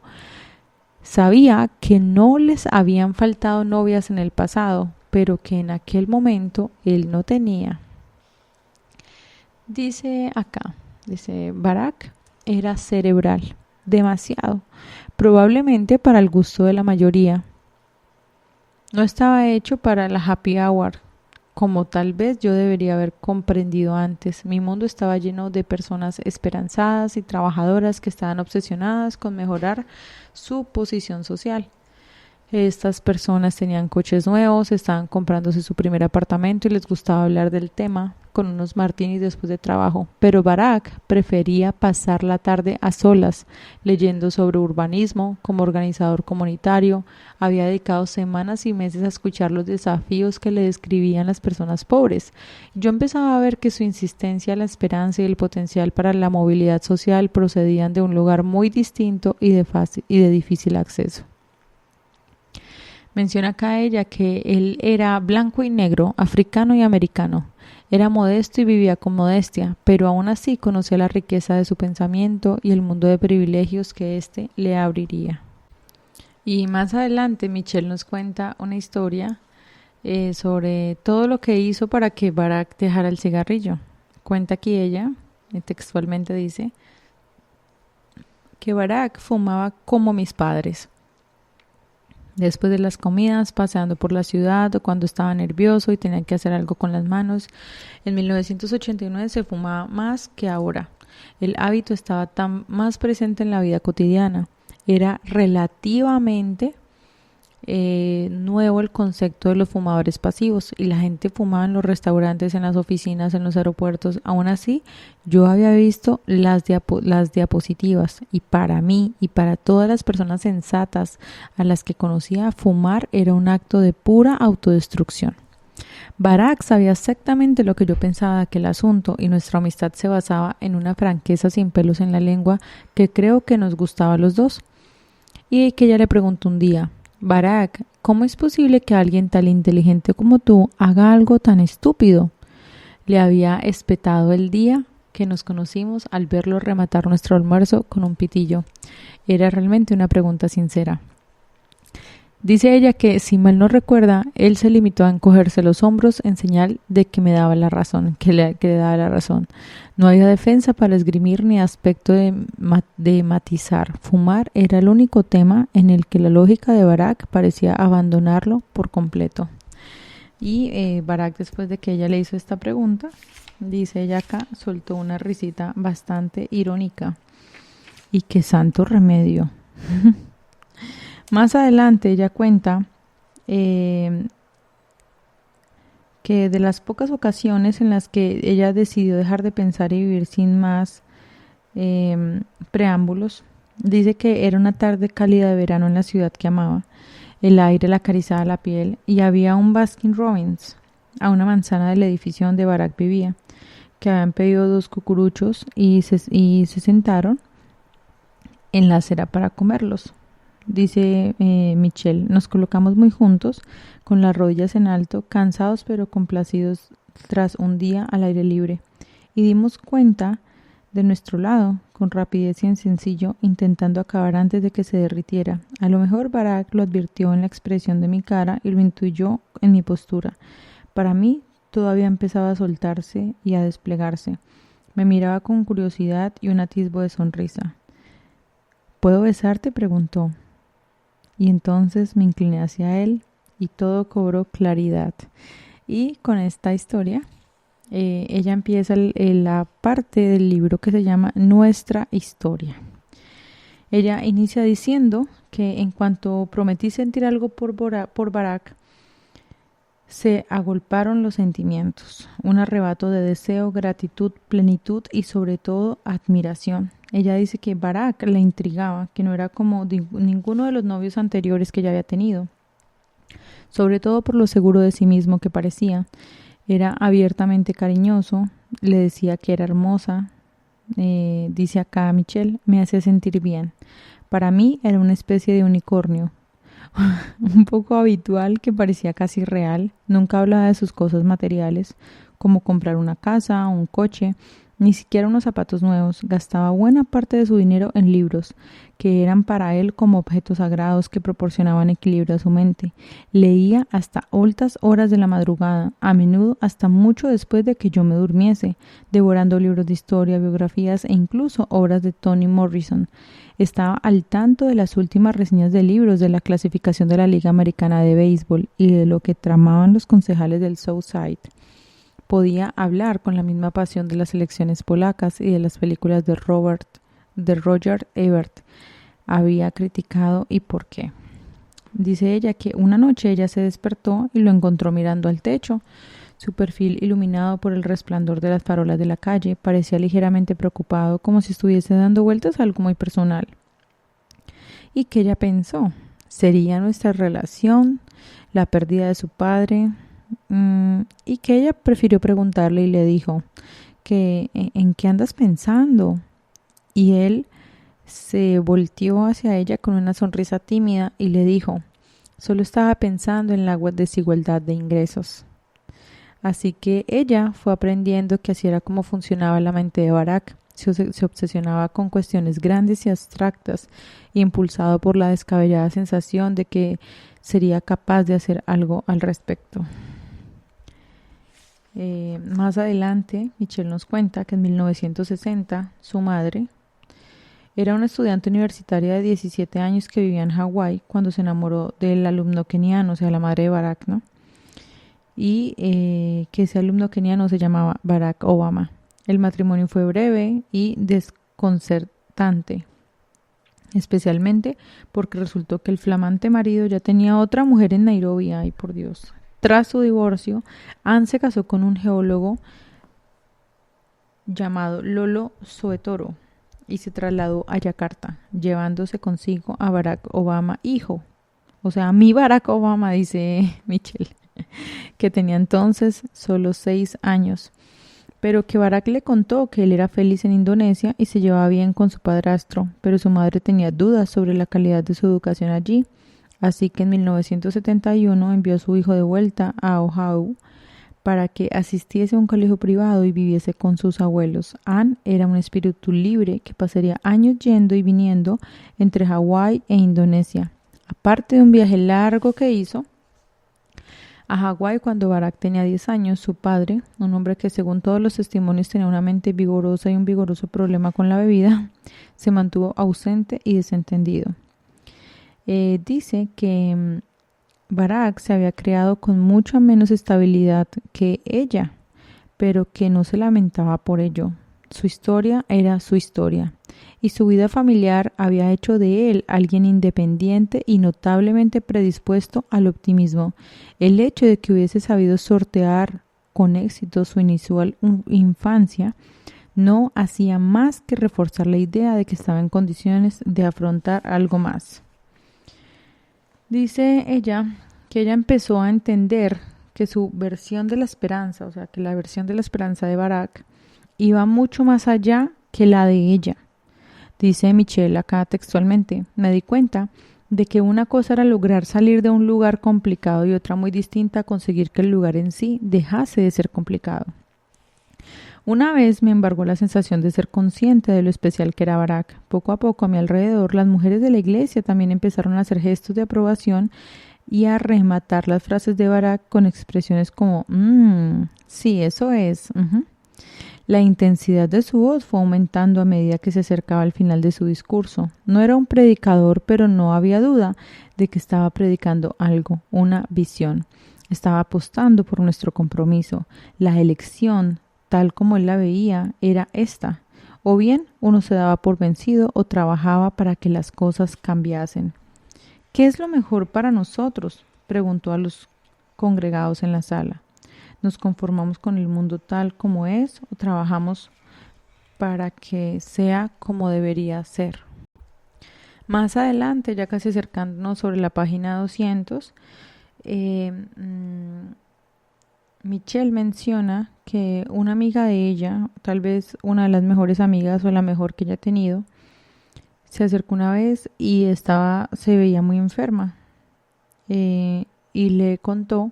Sabía que no les habían faltado novias en el pasado, pero que en aquel momento él no tenía. Dice Barak era cerebral, demasiado, probablemente para el gusto de la mayoría. No estaba hecho para la happy hour, como tal vez yo debería haber comprendido antes. Mi mundo estaba lleno de personas esperanzadas y trabajadoras que estaban obsesionadas con mejorar su posición social. Estas personas tenían coches nuevos, estaban comprándose su primer apartamento y les gustaba hablar del tema con unos martinis después de trabajo. Pero Barack prefería pasar la tarde a solas, leyendo sobre urbanismo. Como organizador comunitario, había dedicado semanas y meses a escuchar los desafíos que le describían las personas pobres. Yo empezaba a ver que su insistencia, la esperanza y el potencial para la movilidad social procedían de un lugar muy distinto y de difícil acceso. Menciona acá ella que él era blanco y negro, africano y americano. Era modesto y vivía con modestia, pero aún así conocía la riqueza de su pensamiento y el mundo de privilegios que éste le abriría. Y más adelante Michelle nos cuenta una historia sobre todo lo que hizo para que Barack dejara el cigarrillo. Cuenta aquí ella, textualmente dice, que Barack fumaba como mis padres. Después de las comidas, paseando por la ciudad o cuando estaba nervioso y tenía que hacer algo con las manos. En 1989 se fumaba más que ahora. El hábito estaba tan más presente en la vida cotidiana. Era relativamente nuevo el concepto de los fumadores pasivos y la gente fumaba en los restaurantes, en las oficinas, en los aeropuertos. Aún así, yo había visto las diapositivas y para mí y para todas las personas sensatas a las que conocía, fumar era un acto de pura autodestrucción. Barack sabía exactamente lo que yo pensaba de aquel asunto y nuestra amistad se basaba en una franqueza sin pelos en la lengua que creo que nos gustaba a los dos. Y que ella le preguntó un día: Barack, ¿cómo es posible que alguien tan inteligente como tú haga algo tan estúpido? Le había espetado el día que nos conocimos al verlo rematar nuestro almuerzo con un pitillo. Era realmente una pregunta sincera. Dice ella que, si mal no recuerda, él se limitó a encogerse los hombros en señal de que me daba la razón, que le daba la razón. No había defensa para esgrimir ni aspecto de matizar. Fumar era el único tema en el que la lógica de Barack parecía abandonarlo por completo. Y Barack, después de que ella le hizo esta pregunta, dice ella acá, soltó una risita bastante irónica. Y qué santo remedio. Más adelante ella cuenta que de las pocas ocasiones en las que ella decidió dejar de pensar y vivir sin más preámbulos, dice que era una tarde cálida de verano en la ciudad que amaba. El aire le acariciaba la piel y había un Baskin Robbins a una manzana del edificio donde Barack vivía, que habían pedido 2 cucuruchos y se sentaron en la acera para comerlos. Dice Michelle, nos colocamos muy juntos, con las rodillas en alto, cansados pero complacidos tras un día al aire libre, y dimos cuenta de nuestro lado, con rapidez y en sencillo, intentando acabar antes de que se derritiera. A lo mejor Barack lo advirtió en la expresión de mi cara y lo intuyó en mi postura. Para mí, todavía empezaba a soltarse y a desplegarse. Me miraba con curiosidad y un atisbo de sonrisa. ¿Puedo besarte?, preguntó. Y entonces me incliné hacia él y todo cobró claridad. Y con esta historia, ella empieza la parte del libro que se llama Nuestra Historia. Ella inicia diciendo que en cuanto prometí sentir algo por Barack, se agolparon los sentimientos, un arrebato de deseo, gratitud, plenitud y sobre todo admiración. Ella dice que Barack la intrigaba, que no era como ninguno de los novios anteriores que ella había tenido, sobre todo por lo seguro de sí mismo que parecía. Era abiertamente cariñoso, le decía que era hermosa. Dice acá Michelle, me hacía sentir bien. Para mí era una especie de unicornio, un poco habitual, que parecía casi real. Nunca hablaba de sus cosas materiales, como comprar una casa o un coche. ni siquiera unos zapatos nuevos. Gastaba buena parte de su dinero en libros, que eran para él como objetos sagrados que proporcionaban equilibrio a su mente. Leía hasta altas horas de la madrugada, a menudo hasta mucho después de que yo me durmiese, devorando libros de historia, biografías e incluso obras de Toni Morrison. Estaba al tanto de las últimas reseñas de libros, de la clasificación de la Liga Americana de Béisbol y de lo que tramaban los concejales del Southside. Podía hablar con la misma pasión de las elecciones polacas y de las películas de Roger Ebert. Había criticado y por qué. Dice ella que una noche ella se despertó y lo encontró mirando al techo. Su perfil, iluminado por el resplandor de las farolas de la calle, parecía ligeramente preocupado, como si estuviese dando vueltas a algo muy personal. Y que ella pensó, ¿sería nuestra relación, la pérdida de su padre? Y que ella prefirió preguntarle y le dijo que ¿en qué andas pensando? Y él se volteó hacia ella con una sonrisa tímida y le dijo, solo estaba pensando en la desigualdad de ingresos. Así que ella fue aprendiendo que así era como funcionaba la mente de Barack. Se obsesionaba con cuestiones grandes y abstractas, impulsado por la descabellada sensación de que sería capaz de hacer algo al respecto. Más adelante, Michelle nos cuenta que en 1960 su madre era una estudiante universitaria de 17 años que vivía en Hawái cuando se enamoró del alumno keniano, o sea, la madre de Barack, ¿no? Y que ese alumno keniano se llamaba Barack Obama. El matrimonio fue breve y desconcertante, especialmente porque resultó que el flamante marido ya tenía otra mujer en Nairobi. Ay, por Dios. Tras su divorcio, Anne se casó con un geólogo llamado Lolo Soetoro y se trasladó a Yakarta, llevándose consigo a Barack Obama hijo. O sea, mi Barack Obama, dice Michelle, que tenía entonces solo 6 años, pero que Barack le contó que él era feliz en Indonesia y se llevaba bien con su padrastro, pero su madre tenía dudas sobre la calidad de su educación allí. Así que en 1971 envió a su hijo de vuelta a Oahu para que asistiese a un colegio privado y viviese con sus abuelos. Anne era un espíritu libre que pasaría años yendo y viniendo entre Hawái e Indonesia. Aparte de un viaje largo que hizo a Hawái cuando Barack tenía 10 años, su padre, un hombre que según todos los testimonios tenía una mente vigorosa y un vigoroso problema con la bebida, se mantuvo ausente y desentendido. Dice que Barack se había criado con mucha menos estabilidad que ella, pero que no se lamentaba por ello. Su historia era su historia, y su vida familiar había hecho de él alguien independiente y notablemente predispuesto al optimismo. El hecho de que hubiese sabido sortear con éxito su inicial infancia no hacía más que reforzar la idea de que estaba en condiciones de afrontar algo más. Dice ella que ella empezó a entender que su versión de la esperanza, o sea, que la versión de la esperanza de Barack iba mucho más allá que la de ella. Dice Michelle acá textualmente, me di cuenta de que una cosa era lograr salir de un lugar complicado y otra muy distinta conseguir que el lugar en sí dejase de ser complicado. Una vez me embargó la sensación de ser consciente de lo especial que era Barack. Poco a poco a mi alrededor las mujeres de la iglesia también empezaron a hacer gestos de aprobación y a rematar las frases de Barack con expresiones como sí, eso es. La intensidad de su voz fue aumentando a medida que se acercaba al final de su discurso. No era un predicador, pero no había duda de que estaba predicando algo, una visión. Estaba apostando por nuestro compromiso. La elección, tal como él la veía, era esta. O bien uno se daba por vencido o trabajaba para que las cosas cambiasen. ¿Qué es lo mejor para nosotros?, preguntó a los congregados en la sala. ¿Nos conformamos con el mundo tal como es o trabajamos para que sea como debería ser? Más adelante, ya casi acercándonos sobre la página 200, Michelle menciona que una amiga de ella, tal vez una de las mejores amigas o la mejor que ella ha tenido, se acercó una vez y se veía muy enferma y le contó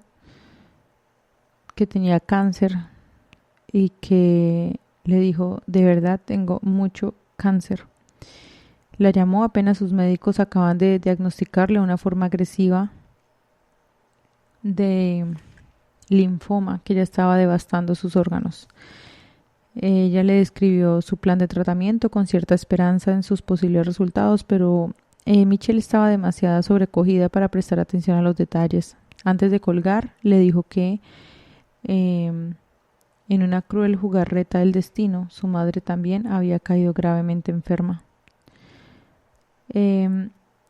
que tenía cáncer y que Le dijo, de verdad tengo mucho cáncer. La llamó apenas sus médicos acaban de diagnosticarle una forma agresiva de linfoma que ya estaba devastando sus órganos. Ella le describió su plan de tratamiento con cierta esperanza en sus posibles resultados, pero Michelle estaba demasiado sobrecogida para prestar atención a los detalles. Antes de colgar, le dijo que en una cruel jugarreta del destino, su madre también había caído gravemente enferma.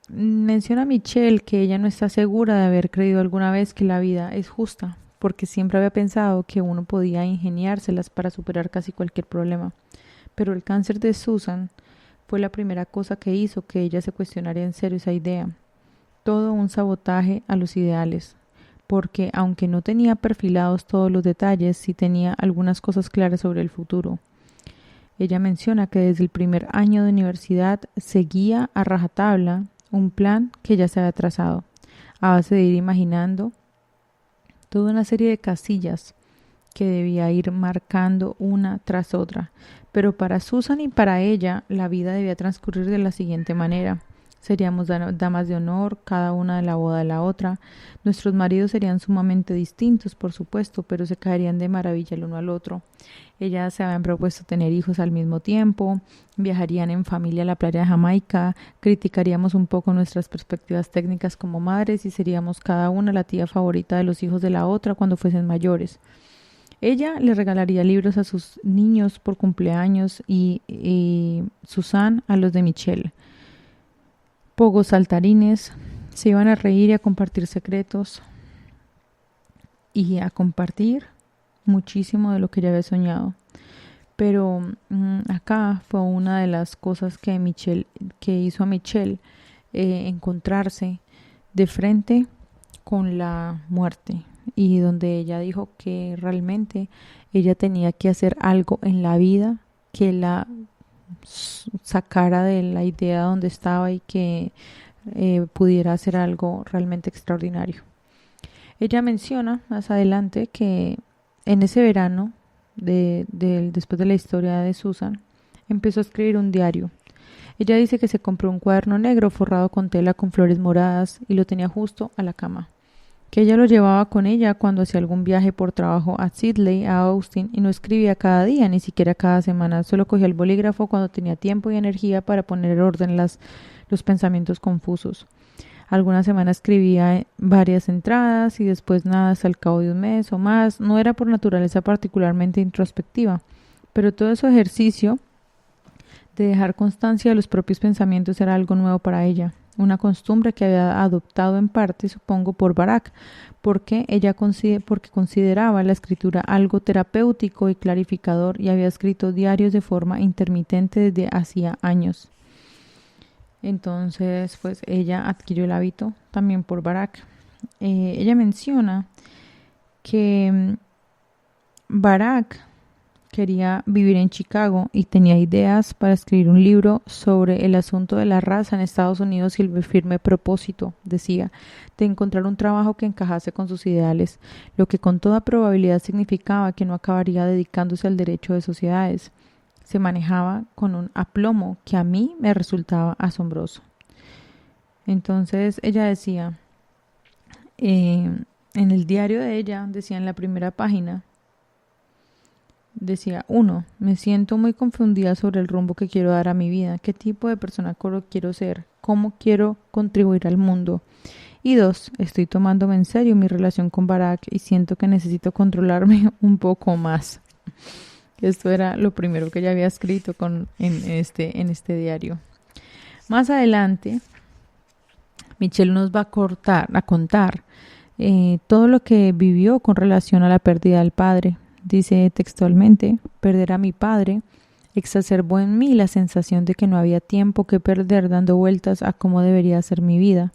Menciona Michelle que ella no está segura de haber creído alguna vez que la vida es justa, porque siempre había pensado que uno podía ingeniárselas para superar casi cualquier problema. Pero el cáncer de Susan fue la primera cosa que hizo que ella se cuestionara en serio esa idea. Todo un sabotaje a los ideales, porque aunque no tenía perfilados todos los detalles, sí tenía algunas cosas claras sobre el futuro. Ella menciona que desde el primer año de universidad seguía a rajatabla un plan que ya se había trazado, a base de ir imaginando toda una serie de casillas que debía ir marcando una tras otra. Pero para Susan y para ella, la vida debía transcurrir de la siguiente manera. Seríamos damas de honor, cada una de la boda de la otra. Nuestros maridos serían sumamente distintos, por supuesto, pero se caerían de maravilla el uno al otro. Ellas se habían propuesto tener hijos al mismo tiempo, viajarían en familia a la playa de Jamaica, criticaríamos un poco nuestras perspectivas técnicas como madres y seríamos cada una la tía favorita de los hijos de la otra cuando fuesen mayores. Ella le regalaría libros a sus niños por cumpleaños y Susan a los de Michelle. Pogos saltarines, se iban a reír y a compartir secretos y a compartir muchísimo de lo que ella había soñado. Pero acá fue una de las cosas que hizo a Michelle encontrarse de frente con la muerte, y donde ella dijo que realmente ella tenía que hacer algo en la vida que la sacara de la idea donde estaba y que pudiera hacer algo realmente extraordinario. Ella menciona más adelante que en ese verano, después de la historia de Susan, empezó a escribir un diario. Ella dice que se compró un cuaderno negro forrado con tela con flores moradas y lo tenía justo a la cama, que ella lo llevaba con ella cuando hacía algún viaje por trabajo a Sidley, a Austin, y no escribía cada día, ni siquiera cada semana, solo cogía el bolígrafo cuando tenía tiempo y energía para poner en orden los pensamientos confusos. Algunas semanas escribía varias entradas y después nada hasta el cabo de un mes o más. No era por naturaleza particularmente introspectiva, pero todo ese ejercicio de dejar constancia de los propios pensamientos era algo nuevo para ella. Una costumbre que había adoptado en parte, supongo, por Barack, porque consideraba la escritura algo terapéutico y clarificador y había escrito diarios de forma intermitente desde hacía años. Entonces, pues ella adquirió el hábito también por Barack. Ella menciona que Barack quería vivir en Chicago y tenía ideas para escribir un libro sobre el asunto de la raza en Estados Unidos y el firme propósito, decía, de encontrar un trabajo que encajase con sus ideales, lo que con toda probabilidad significaba que no acabaría dedicándose al derecho de sociedades. Se manejaba con un aplomo que a mí me resultaba asombroso. Entonces ella decía, en el diario de ella, decía en la primera página, decía, 1. Me siento muy confundida sobre el rumbo que quiero dar a mi vida, qué tipo de persona quiero ser, cómo quiero contribuir al mundo. Y 2. Estoy tomándome en serio mi relación con Barack y siento que necesito controlarme un poco más. Esto era lo primero que ella había escrito en este diario. Más adelante, Michelle nos va a contar todo lo que vivió con relación a la pérdida del padre. Dice textualmente, perder a mi padre exacerbó en mí la sensación de que no había tiempo que perder dando vueltas a cómo debería ser mi vida.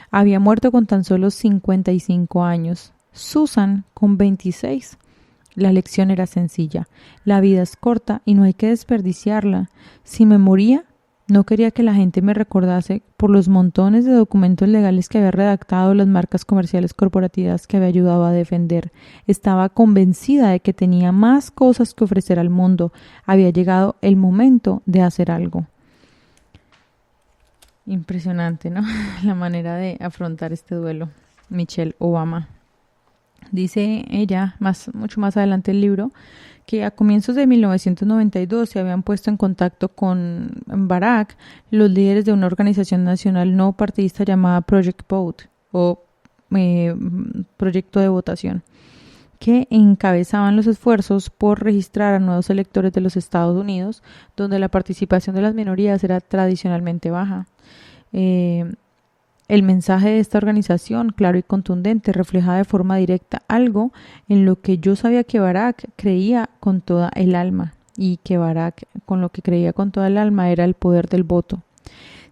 Había muerto con tan solo 55 años. Susan con 26. La lección era sencilla. La vida es corta y no hay que desperdiciarla. Si me moría, No quería que la gente me recordase por los montones de documentos legales que había redactado, las marcas comerciales corporativas que había ayudado a defender. Estaba convencida de que tenía más cosas que ofrecer al mundo. Había llegado el momento de hacer algo. Impresionante, ¿no? La manera de afrontar este duelo. Michelle Obama. Dice ella, mucho más adelante el libro, que a comienzos de 1992 se habían puesto en contacto con Barack los líderes de una organización nacional no partidista llamada Project Vote o Proyecto de Votación, que encabezaban los esfuerzos por registrar a nuevos electores de los Estados Unidos, donde la participación de las minorías era tradicionalmente baja. El mensaje de esta organización, claro y contundente, reflejaba de forma directa algo en lo que yo sabía que Barack creía con toda el alma, y que Barack con lo que creía con toda el alma era el poder del voto.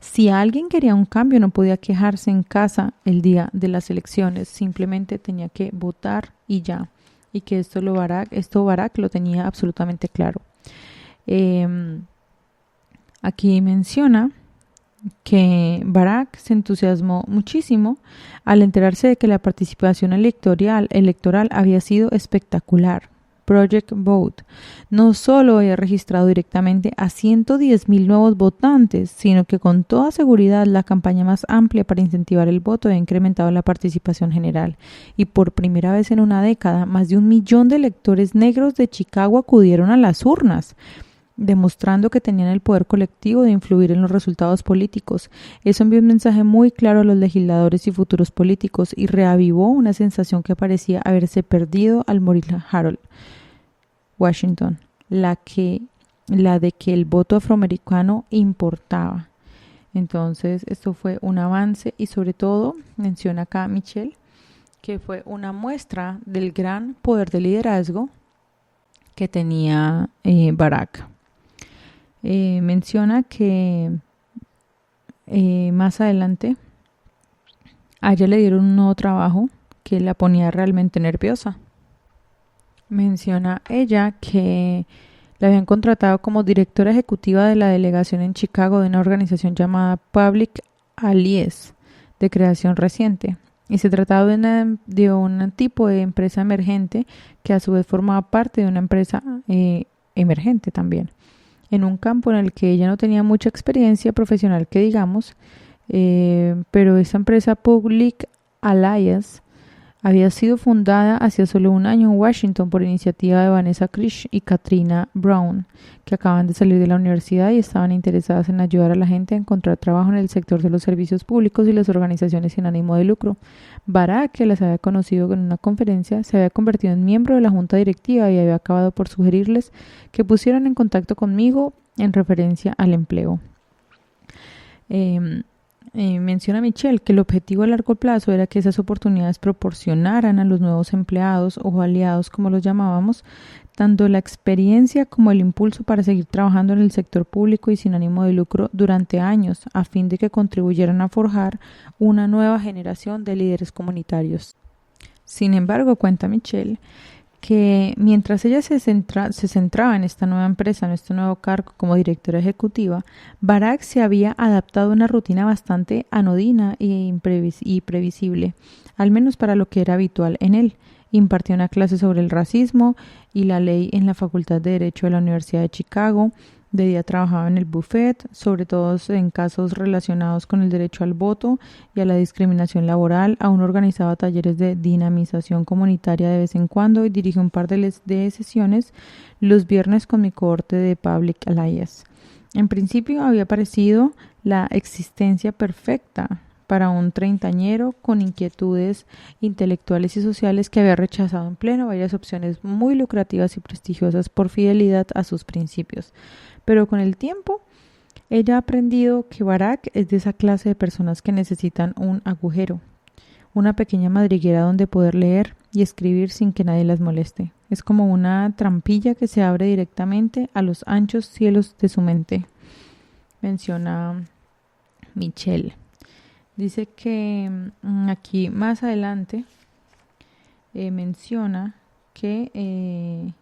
Si alguien quería un cambio, no podía quejarse en casa el día de las elecciones, simplemente tenía que votar y ya. Y que esto Barack lo tenía absolutamente claro. Aquí menciona que Barack se entusiasmó muchísimo al enterarse de que la participación electoral había sido espectacular. Project Vote no solo había registrado directamente a 110,000 nuevos votantes, sino que con toda seguridad la campaña más amplia para incentivar el voto había incrementado la participación general, y por primera vez en una década, más de 1 millón de electores negros de Chicago acudieron a las urnas, demostrando que tenían el poder colectivo de influir en los resultados políticos. Eso envió un mensaje muy claro a los legisladores y futuros políticos y reavivó una sensación que parecía haberse perdido al morir Harold Washington, la de que el voto afroamericano importaba. Entonces, esto fue un avance y sobre todo, menciona acá Michelle, que fue una muestra del gran poder de liderazgo que tenía Barack. Menciona que más adelante a ella le dieron un nuevo trabajo que la ponía realmente nerviosa. Menciona ella que la habían contratado como directora ejecutiva de la delegación en Chicago de una organización llamada Public Allies de creación reciente. Y se trataba de un tipo de empresa emergente que a su vez formaba parte de una empresa emergente también, en un campo en el que ella no tenía mucha experiencia profesional que digamos, pero esa empresa Public Alliance había sido fundada hace solo un año en Washington por iniciativa de Vanessa Krish y Katrina Brown, que acaban de salir de la universidad y estaban interesadas en ayudar a la gente a encontrar trabajo en el sector de los servicios públicos y las organizaciones sin ánimo de lucro. Barack, que las había conocido en una conferencia, se había convertido en miembro de la junta directiva y había acabado por sugerirles que pusieran en contacto conmigo en referencia al empleo. Menciona Michelle que el objetivo a largo plazo era que esas oportunidades proporcionaran a los nuevos empleados o aliados, como los llamábamos, tanto la experiencia como el impulso para seguir trabajando en el sector público y sin ánimo de lucro durante años, a fin de que contribuyeran a forjar una nueva generación de líderes comunitarios. Sin embargo, cuenta Michelle, que mientras ella se centraba en esta nueva empresa, en este nuevo cargo como directora ejecutiva, Barack se había adaptado a una rutina bastante anodina y previsible, al menos para lo que era habitual en él. Impartió una clase sobre el racismo y la ley en la Facultad de Derecho de la Universidad de Chicago. De día trabajaba en el buffet, sobre todo en casos relacionados con el derecho al voto y a la discriminación laboral. Aún organizaba talleres de dinamización comunitaria de vez en cuando y dirigió un par de sesiones los viernes con mi cohorte de Public Alliance. En principio había parecido la existencia perfecta para un treintañero con inquietudes intelectuales y sociales que había rechazado en pleno varias opciones muy lucrativas y prestigiosas por fidelidad a sus principios. Pero con el tiempo, ella ha aprendido que Barack es de esa clase de personas que necesitan un agujero, una pequeña madriguera donde poder leer y escribir sin que nadie las moleste. Es como una trampilla que se abre directamente a los anchos cielos de su mente, menciona Michelle. Dice que aquí más adelante menciona que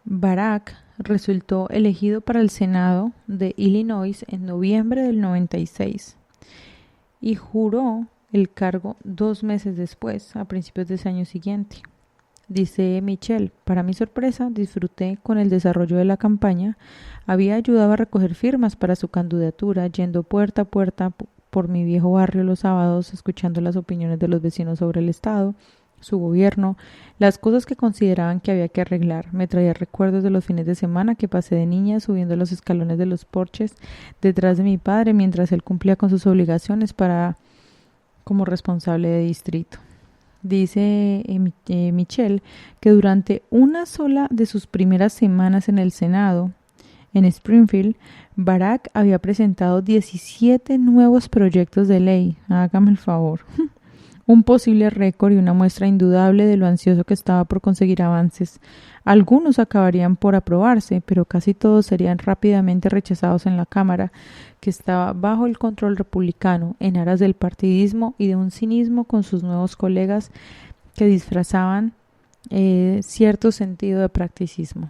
Barack resultó elegido para el Senado de Illinois en noviembre del 96 y juró el cargo 2 meses después, a principios de ese año siguiente. Dice Michelle: para mi sorpresa, disfruté con el desarrollo de la campaña. Había ayudado a recoger firmas para su candidatura, yendo puerta a puerta por mi viejo barrio los sábados, escuchando las opiniones de los vecinos sobre el Estado, su gobierno, las cosas que consideraban que había que arreglar. Me traía recuerdos de los fines de semana que pasé de niña subiendo los escalones de los porches detrás de mi padre mientras él cumplía con sus obligaciones como responsable de distrito. Dice Michelle que durante una sola de sus primeras semanas en el Senado, en Springfield, Barack había presentado 17 nuevos proyectos de ley. Hágame el favor. Un posible récord y una muestra indudable de lo ansioso que estaba por conseguir avances. Algunos acabarían por aprobarse, pero casi todos serían rápidamente rechazados en la Cámara, que estaba bajo el control republicano, en aras del partidismo y de un cinismo con sus nuevos colegas que disfrazaban cierto sentido de practicismo.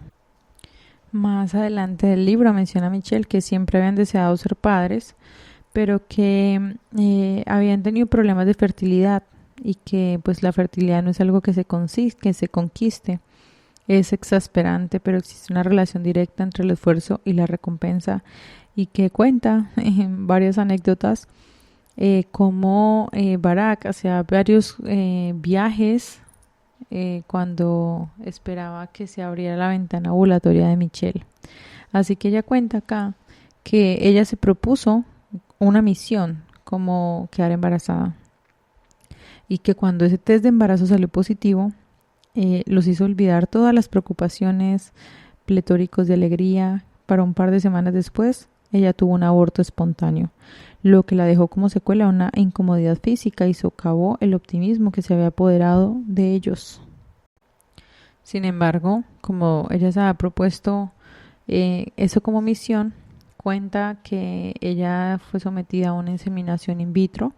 Más adelante del libro menciona Michelle que siempre habían deseado ser padres, pero que habían tenido problemas de fertilidad y que pues la fertilidad no es algo que se conquiste. Es exasperante, pero existe una relación directa entre el esfuerzo y la recompensa, y que cuenta en varias anécdotas cómo Barack hacía varios viajes cuando esperaba que se abriera la ventana ovulatoria de Michelle. Así que ella cuenta acá que ella se propuso una misión, como quedar embarazada, y que cuando ese test de embarazo salió positivo, los hizo olvidar todas las preocupaciones, pletóricos de alegría. Para un par de semanas después, ella tuvo un aborto espontáneo, lo que la dejó como secuela una incomodidad física y socavó el optimismo que se había apoderado de ellos. Sin embargo, como ella se había propuesto eso como misión, cuenta que ella fue sometida a una inseminación in vitro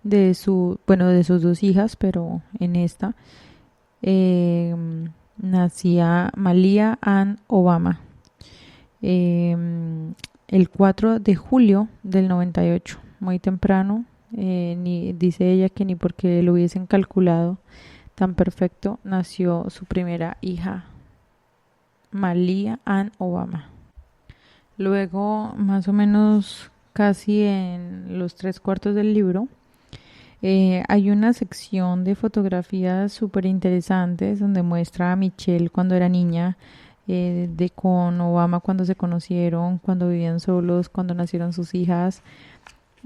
de sus 2 hijas, pero en esta nacía Malia Ann Obama el 4 de julio del 98, muy temprano. Dice ella que ni porque lo hubiesen calculado tan perfecto nació su primera hija, Malia Ann Obama. Luego, más o menos casi en los 3/4 del libro, hay una sección de fotografías súper interesantes donde muestra a Michelle cuando era niña, con Obama cuando se conocieron, cuando vivían solos, cuando nacieron sus hijas.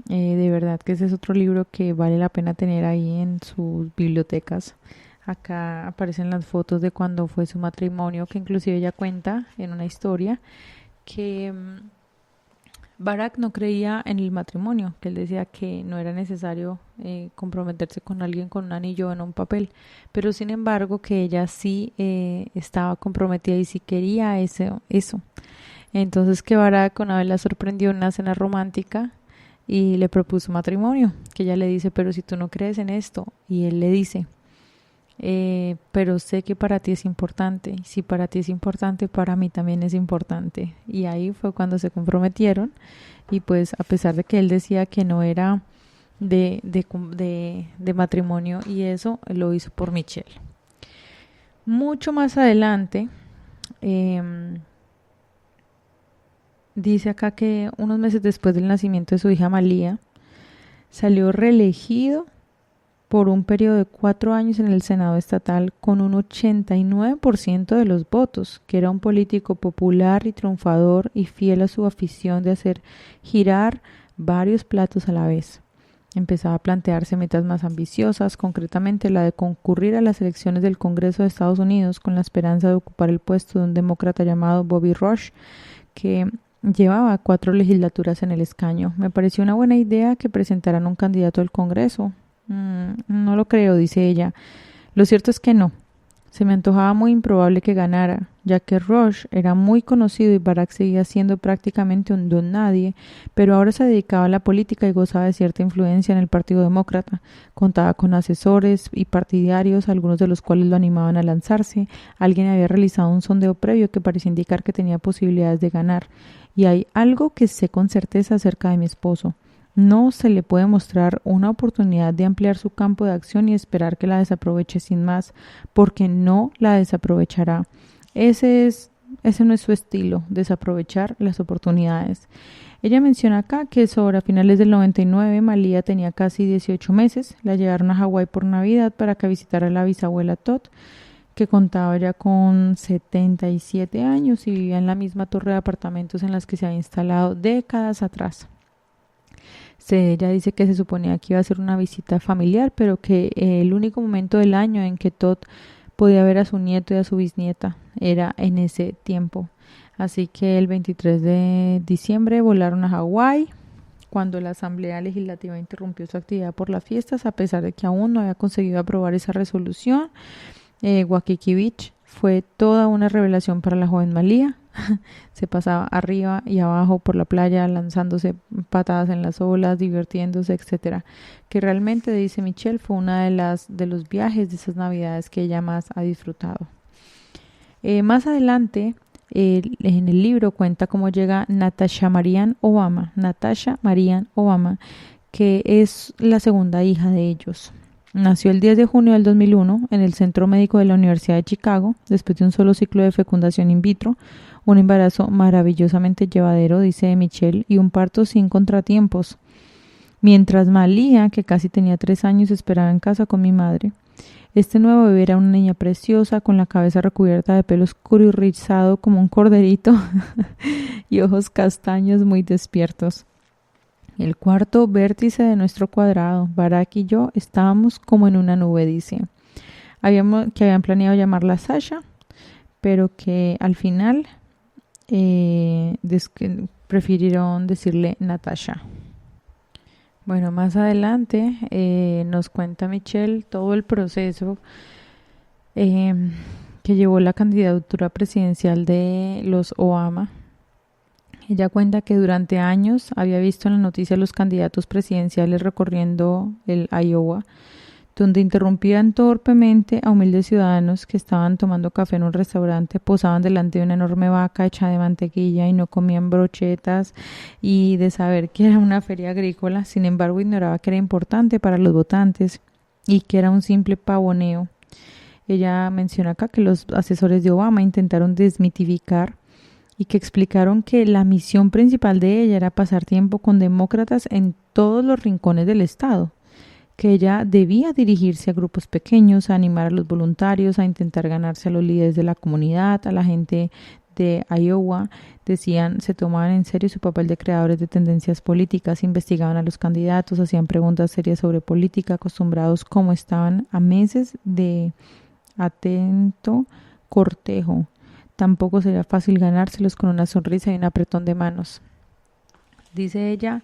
De verdad que ese es otro libro que vale la pena tener ahí en sus bibliotecas. Acá aparecen las fotos de cuando fue su matrimonio, que inclusive ella cuenta en una historia que Barack no creía en el matrimonio, que él decía que no era necesario comprometerse con alguien con un anillo en un papel, pero sin embargo que ella sí estaba comprometida y sí quería eso. Entonces que Barack una vez la sorprendió en una cena romántica y le propuso matrimonio, que ella le dice: pero si tú no crees en esto, y él le dice: pero sé que para ti es importante, y si para ti es importante, para mí también es importante. Y ahí fue cuando se comprometieron, y pues a pesar de que él decía que no era de matrimonio, y eso lo hizo por Michelle. Mucho más adelante dice acá que unos meses después del nacimiento de su hija Malia, salió reelegido por un periodo de 4 años en el Senado estatal con un 89% de los votos, que era un político popular y triunfador y fiel a su afición de hacer girar varios platos a la vez. Empezaba a plantearse metas más ambiciosas, concretamente la de concurrir a las elecciones del Congreso de Estados Unidos con la esperanza de ocupar el puesto de un demócrata llamado Bobby Rush, que llevaba 4 legislaturas en el escaño. Me pareció una buena idea que presentaran un candidato al Congreso. No lo creo, dice ella. Lo cierto es que no. Se me antojaba muy improbable que ganara, ya que Rush era muy conocido y Barack seguía siendo prácticamente un don nadie, pero ahora se dedicaba a la política y gozaba de cierta influencia en el Partido Demócrata. Contaba con asesores y partidarios, algunos de los cuales lo animaban a lanzarse. Alguien había realizado un sondeo previo que parecía indicar que tenía posibilidades de ganar. Y hay algo que sé con certeza acerca de mi esposo. No se le puede mostrar una oportunidad de ampliar su campo de acción y esperar que la desaproveche sin más, porque no la desaprovechará. Ese no es su estilo, desaprovechar las oportunidades. Ella menciona acá que sobre a finales del 99 Malia tenía casi 18 meses. La llevaron a Hawái por Navidad para que visitara a la bisabuela Todd, que contaba ya con 77 años y vivía en la misma torre de apartamentos en las que se había instalado décadas atrás. Ella dice que se suponía que iba a ser una visita familiar, pero que el único momento del año en que Todd podía ver a su nieto y a su bisnieta era en ese tiempo. Así que el 23 de diciembre volaron a Hawái, cuando la Asamblea Legislativa interrumpió su actividad por las fiestas, a pesar de que aún no había conseguido aprobar esa resolución. Waikiki Beach fue toda una revelación para la joven Malia. Se pasaba arriba y abajo por la playa, lanzándose patadas en las olas, divirtiéndose, etcétera. Que realmente, dice Michelle, fue una de los viajes de esas navidades que ella más ha disfrutado. Más adelante, en el libro cuenta cómo llega Natasha Marianne Obama, que es la segunda hija de ellos. Nació el 10 de junio del 2001 en el Centro Médico de la Universidad de Chicago, después de un solo ciclo de fecundación in vitro, un embarazo maravillosamente llevadero, dice Michelle, y un parto sin contratiempos. Mientras Malia, que casi tenía 3 años, esperaba en casa con mi madre. Este nuevo bebé era una niña preciosa, con la cabeza recubierta de pelo oscuro y rizado como un corderito y ojos castaños muy despiertos. El cuarto vértice de nuestro cuadrado, Barack y yo estábamos como en una nube, dice. Habían planeado llamarla Sasha, pero que al final prefirieron decirle Natasha. Bueno, más adelante nos cuenta Michelle todo el proceso que llevó la candidatura presidencial de los Obama. Ella cuenta que durante años había visto en la noticia a los candidatos presidenciales recorriendo el Iowa, donde interrumpían torpemente a humildes ciudadanos que estaban tomando café en un restaurante, posaban delante de una enorme vaca hecha de mantequilla y no comían brochetas, y de saber que era una feria agrícola. Sin embargo, ignoraba que era importante para los votantes y que era un simple pavoneo. Ella menciona acá que los asesores de Obama intentaron desmitificar y que explicaron que la misión principal de ella era pasar tiempo con demócratas en todos los rincones del estado, que ella debía dirigirse a grupos pequeños, a animar a los voluntarios, a intentar ganarse a los líderes de la comunidad, a la gente de Iowa. Decían, se tomaban en serio su papel de creadores de tendencias políticas, investigaban a los candidatos, hacían preguntas serias sobre política, acostumbrados como estaban a meses de atento cortejo. Tampoco sería fácil ganárselos con una sonrisa y un apretón de manos. Dice ella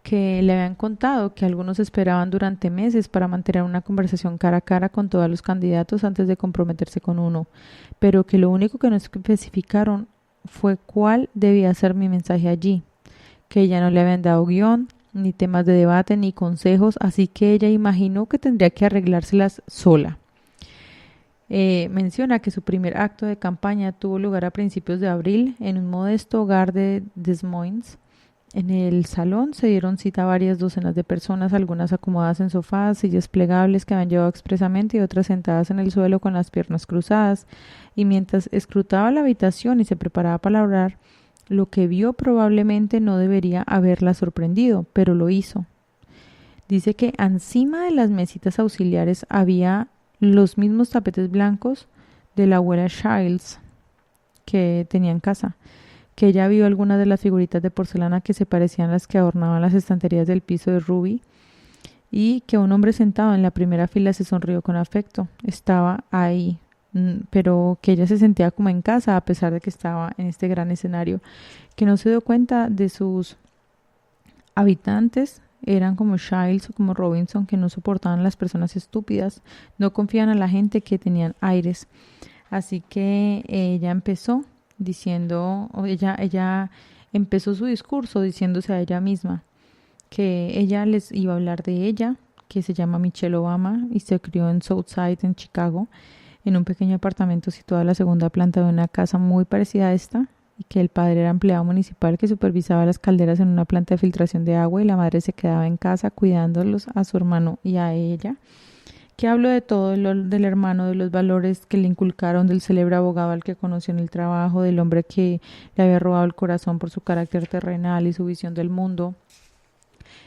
que le habían contado que algunos esperaban durante meses para mantener una conversación cara a cara con todos los candidatos antes de comprometerse con uno, pero que lo único que no especificaron fue cuál debía ser mi mensaje allí, que ella no le habían dado guión, ni temas de debate, ni consejos, así que ella imaginó que tendría que arreglárselas sola. Menciona que su primer acto de campaña tuvo lugar a principios de abril en un modesto hogar de Des Moines. En el salón se dieron cita varias docenas de personas, algunas acomodadas en sofás, sillas plegables que habían llevado expresamente y otras sentadas en el suelo con las piernas cruzadas. Y mientras escrutaba la habitación y se preparaba para hablar, lo que vio probablemente no debería haberla sorprendido, pero lo hizo. Dice que encima de las mesitas auxiliares había los mismos tapetes blancos de la abuela Childs que tenía en casa, que ella vio algunas de las figuritas de porcelana que se parecían a las que adornaban las estanterías del piso de Ruby, y que un hombre sentado en la primera fila se sonrió con afecto. Estaba ahí, pero que ella se sentía como en casa a pesar de que estaba en este gran escenario, que no se dio cuenta de sus habitantes eran como Childs o como Robinson, que no soportaban a las personas estúpidas, no confían a la gente, que tenían aires. Así que ella empezó empezó su discurso diciéndose a ella misma que ella les iba a hablar de ella, que se llama Michelle Obama y se crió en Southside, en Chicago, en un pequeño apartamento situado en la segunda planta de una casa muy parecida a esta, y que el padre era empleado municipal que supervisaba las calderas en una planta de filtración de agua y la madre se quedaba en casa cuidándolos a su hermano y a ella. Que habló de todo, del hermano, de los valores que le inculcaron, del célebre abogado al que conoció en el trabajo, del hombre que le había robado el corazón por su carácter terrenal y su visión del mundo.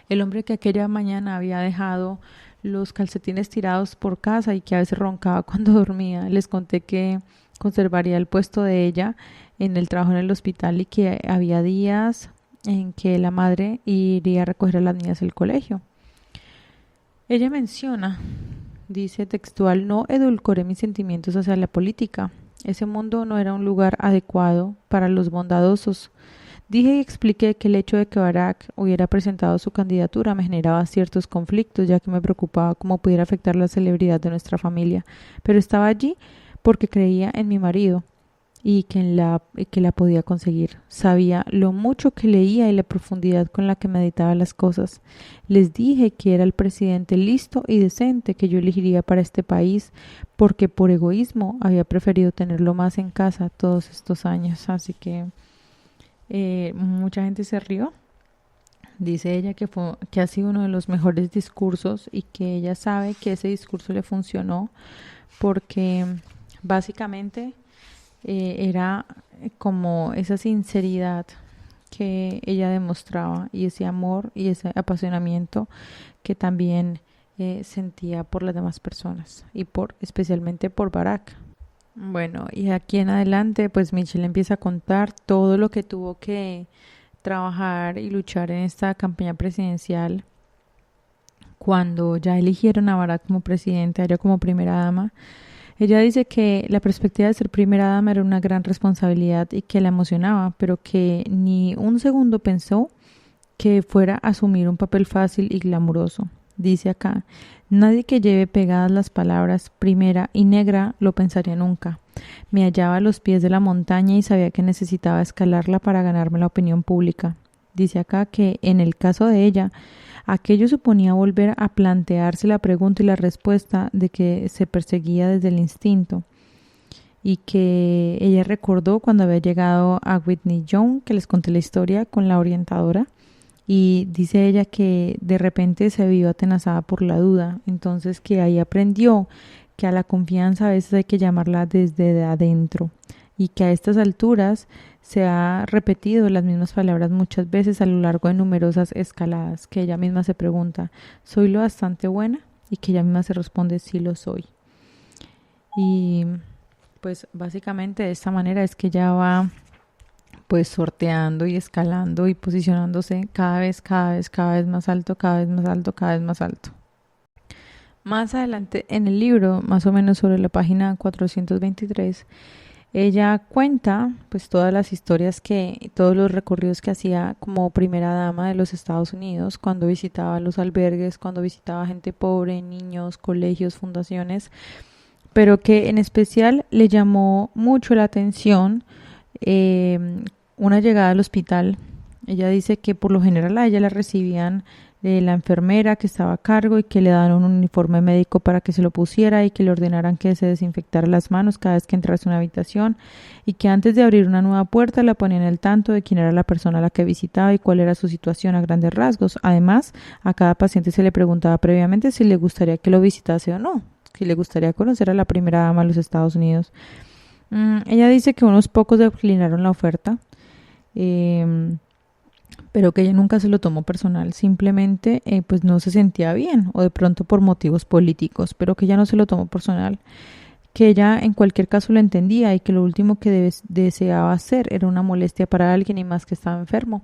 El hombre que aquella mañana había dejado los calcetines tirados por casa y que a veces roncaba cuando dormía. Les conté que conservaría el puesto de ella en el trabajo en el hospital y que había días en que la madre iría a recoger a las niñas del colegio. Ella menciona, dice textual: no edulcoré mis sentimientos hacia la política. Ese mundo no era un lugar adecuado para los bondadosos. Dije y expliqué que el hecho de que Barack hubiera presentado su candidatura me generaba ciertos conflictos, ya que me preocupaba cómo pudiera afectar la celebridad de nuestra familia, pero estaba allí porque creía en mi marido y que la podía conseguir. Sabía lo mucho que leía y la profundidad con la que meditaba las cosas. Les dije que era el presidente listo y decente que yo elegiría para este país, porque por egoísmo había preferido tenerlo más en casa todos estos años. Así que mucha gente se rió. Dice ella que ha sido uno de los mejores discursos y que ella sabe que ese discurso le funcionó porque básicamente era como esa sinceridad que ella demostraba y ese amor y ese apasionamiento que también sentía por las demás personas y especialmente por Barack. Bueno, y aquí en adelante pues Michelle empieza a contar todo lo que tuvo que trabajar y luchar en esta campaña presidencial cuando ya eligieron a Barack como presidente, a ella como primera dama. Ella dice que la perspectiva de ser primera dama era una gran responsabilidad y que la emocionaba, pero que ni un segundo pensó que fuera a asumir un papel fácil y glamuroso. Dice acá: nadie que lleve pegadas las palabras primera y negra lo pensaría nunca. Me hallaba a los pies de la montaña y sabía que necesitaba escalarla para ganarme la opinión pública. Dice acá que en el caso de ella, aquello suponía volver a plantearse la pregunta y la respuesta de que se perseguía desde el instinto, y que ella recordó cuando había llegado a Whitney Young, que les conté la historia con la orientadora, y dice ella que de repente se vio atenazada por la duda, entonces que ahí aprendió que a la confianza a veces hay que llamarla desde adentro, y que a estas alturas se ha repetido las mismas palabras muchas veces a lo largo de numerosas escaladas, que ella misma se pregunta: ¿soy lo bastante buena? Y que ella misma se responde: sí lo soy. Y pues básicamente de esta manera es que ella va pues sorteando y escalando y posicionándose cada vez más alto, cada vez más alto, cada vez más alto. Más adelante en el libro, más o menos sobre la página 423, ella cuenta pues todas las historias todos los recorridos que hacía como primera dama de los Estados Unidos, cuando visitaba los albergues, cuando visitaba gente pobre, niños, colegios, fundaciones, pero que en especial le llamó mucho la atención una llegada al hospital. Ella dice que por lo general a ella la recibían la enfermera que estaba a cargo y que le daban un uniforme médico para que se lo pusiera y que le ordenaran que se desinfectara las manos cada vez que entrase a una habitación, y que antes de abrir una nueva puerta la ponían al tanto de quién era la persona a la que visitaba y cuál era su situación a grandes rasgos. Además, a cada paciente se le preguntaba previamente si le gustaría que lo visitase o no, si le gustaría conocer a la primera dama de los Estados Unidos. Ella dice que unos pocos declinaron la oferta, pero que ella nunca se lo tomó personal, simplemente pues no se sentía bien o de pronto por motivos políticos, pero que ella no se lo tomó personal, que ella en cualquier caso lo entendía y que lo último que deseaba hacer era una molestia para alguien y más que estaba enfermo,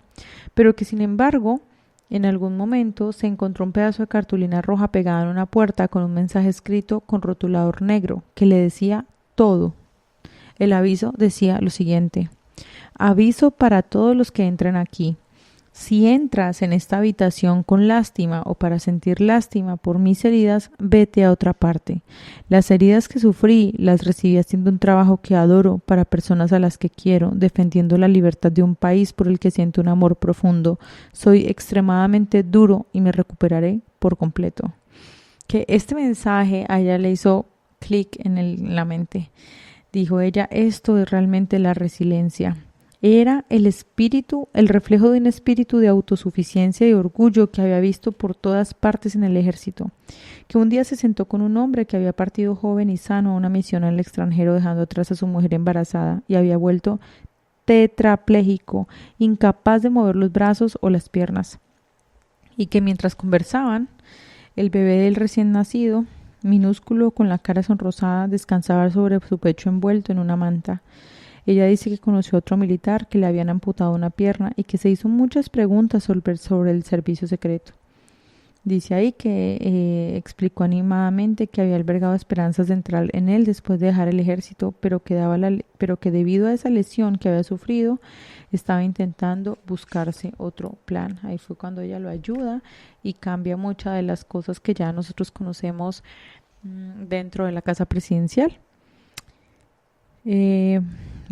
pero que sin embargo en algún momento se encontró un pedazo de cartulina roja pegada en una puerta con un mensaje escrito con rotulador negro que le decía todo. El aviso decía lo siguiente: aviso para todos los que entren aquí. Si entras en esta habitación con lástima o para sentir lástima por mis heridas, vete a otra parte. Las heridas que sufrí las recibí haciendo un trabajo que adoro para personas a las que quiero, defendiendo la libertad de un país por el que siento un amor profundo. Soy extremadamente duro y me recuperaré por completo. Que este mensaje a ella le hizo clic en la mente. Dijo ella, esto es realmente la resiliencia. Era el espíritu, el reflejo de un espíritu de autosuficiencia y orgullo que había visto por todas partes en el ejército, que un día se sentó con un hombre que había partido joven y sano a una misión en el extranjero dejando atrás a su mujer embarazada y había vuelto tetrapléjico, incapaz de mover los brazos o las piernas, y que mientras conversaban, el bebé del recién nacido, minúsculo con la cara sonrosada, descansaba sobre su pecho envuelto en una manta. Ella dice que conoció a otro militar que le habían amputado una pierna y que se hizo muchas preguntas sobre el servicio secreto. Dice ahí que explicó animadamente que había albergado esperanzas de entrar en él después de dejar el ejército, pero que debido a esa lesión que había sufrido, estaba intentando buscarse otro plan. Ahí fue cuando ella lo ayuda y cambia muchas de las cosas que ya nosotros conocemos dentro de la casa presidencial.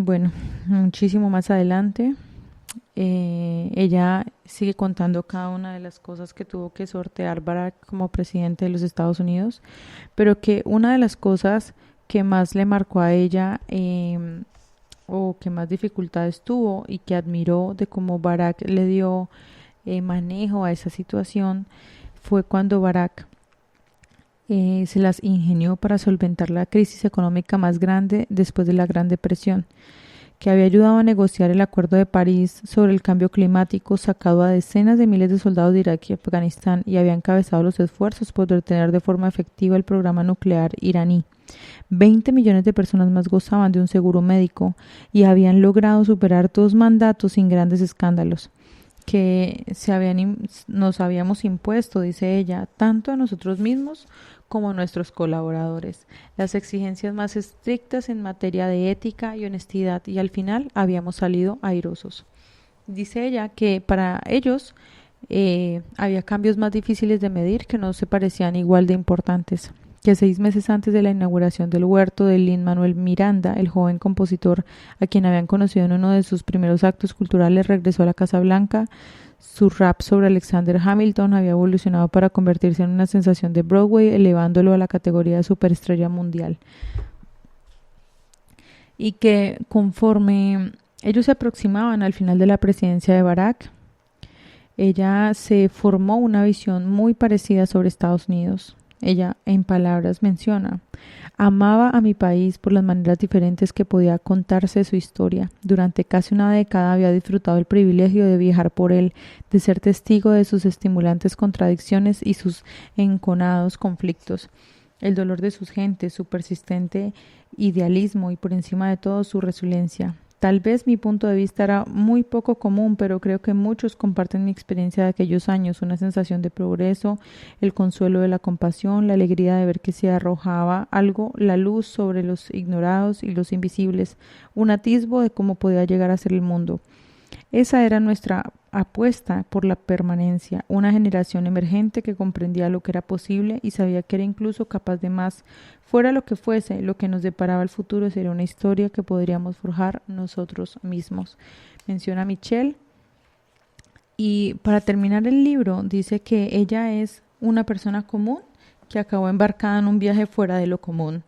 Bueno, muchísimo más adelante ella sigue contando cada una de las cosas que tuvo que sortear Barack como presidente de los Estados Unidos, pero que una de las cosas que más le marcó a ella o que más dificultades tuvo y que admiró de cómo Barack le dio manejo a esa situación fue cuando Barack se las ingenió para solventar la crisis económica más grande después de la Gran Depresión, que había ayudado a negociar el Acuerdo de París sobre el cambio climático, sacado a decenas de miles de soldados de Irak y Afganistán y había encabezado los esfuerzos por detener de forma efectiva el programa nuclear iraní. 20 millones de personas más gozaban de un seguro médico y habían logrado superar 2 mandatos sin grandes escándalos que nos habíamos impuesto, dice ella, tanto a nosotros mismos como a nuestros colaboradores, las exigencias más estrictas en materia de ética y honestidad, y al final habíamos salido airosos. Dice ella que para ellos había cambios más difíciles de medir que no se parecían igual de importantes, que 6 meses antes de la inauguración del huerto de Lin-Manuel Miranda, el joven compositor a quien habían conocido en uno de sus primeros actos culturales, regresó a la Casa Blanca. Su rap sobre Alexander Hamilton había evolucionado para convertirse en una sensación de Broadway, elevándolo a la categoría de superestrella mundial. Y que conforme ellos se aproximaban al final de la presidencia de Barack, ella se formó una visión muy parecida sobre Estados Unidos. Ella, en palabras, menciona: amaba a mi país por las maneras diferentes que podía contarse su historia. Durante casi una década había disfrutado el privilegio de viajar por él, de ser testigo de sus estimulantes contradicciones y sus enconados conflictos, el dolor de sus gentes, su persistente idealismo y por encima de todo su resiliencia. Tal vez mi punto de vista era muy poco común, pero creo que muchos comparten mi experiencia de aquellos años, una sensación de progreso, el consuelo de la compasión, la alegría de ver que se arrojaba algo, la luz sobre los ignorados y los invisibles, un atisbo de cómo podía llegar a ser el mundo. Esa era nuestra apuesta por la permanencia, una generación emergente que comprendía lo que era posible y sabía que era incluso capaz de más. Fuera lo que fuese, lo que nos deparaba el futuro sería una historia que podríamos forjar nosotros mismos. Menciona a Michelle. Y para terminar el libro, dice que ella es una persona común que acabó embarcada en un viaje fuera de lo común.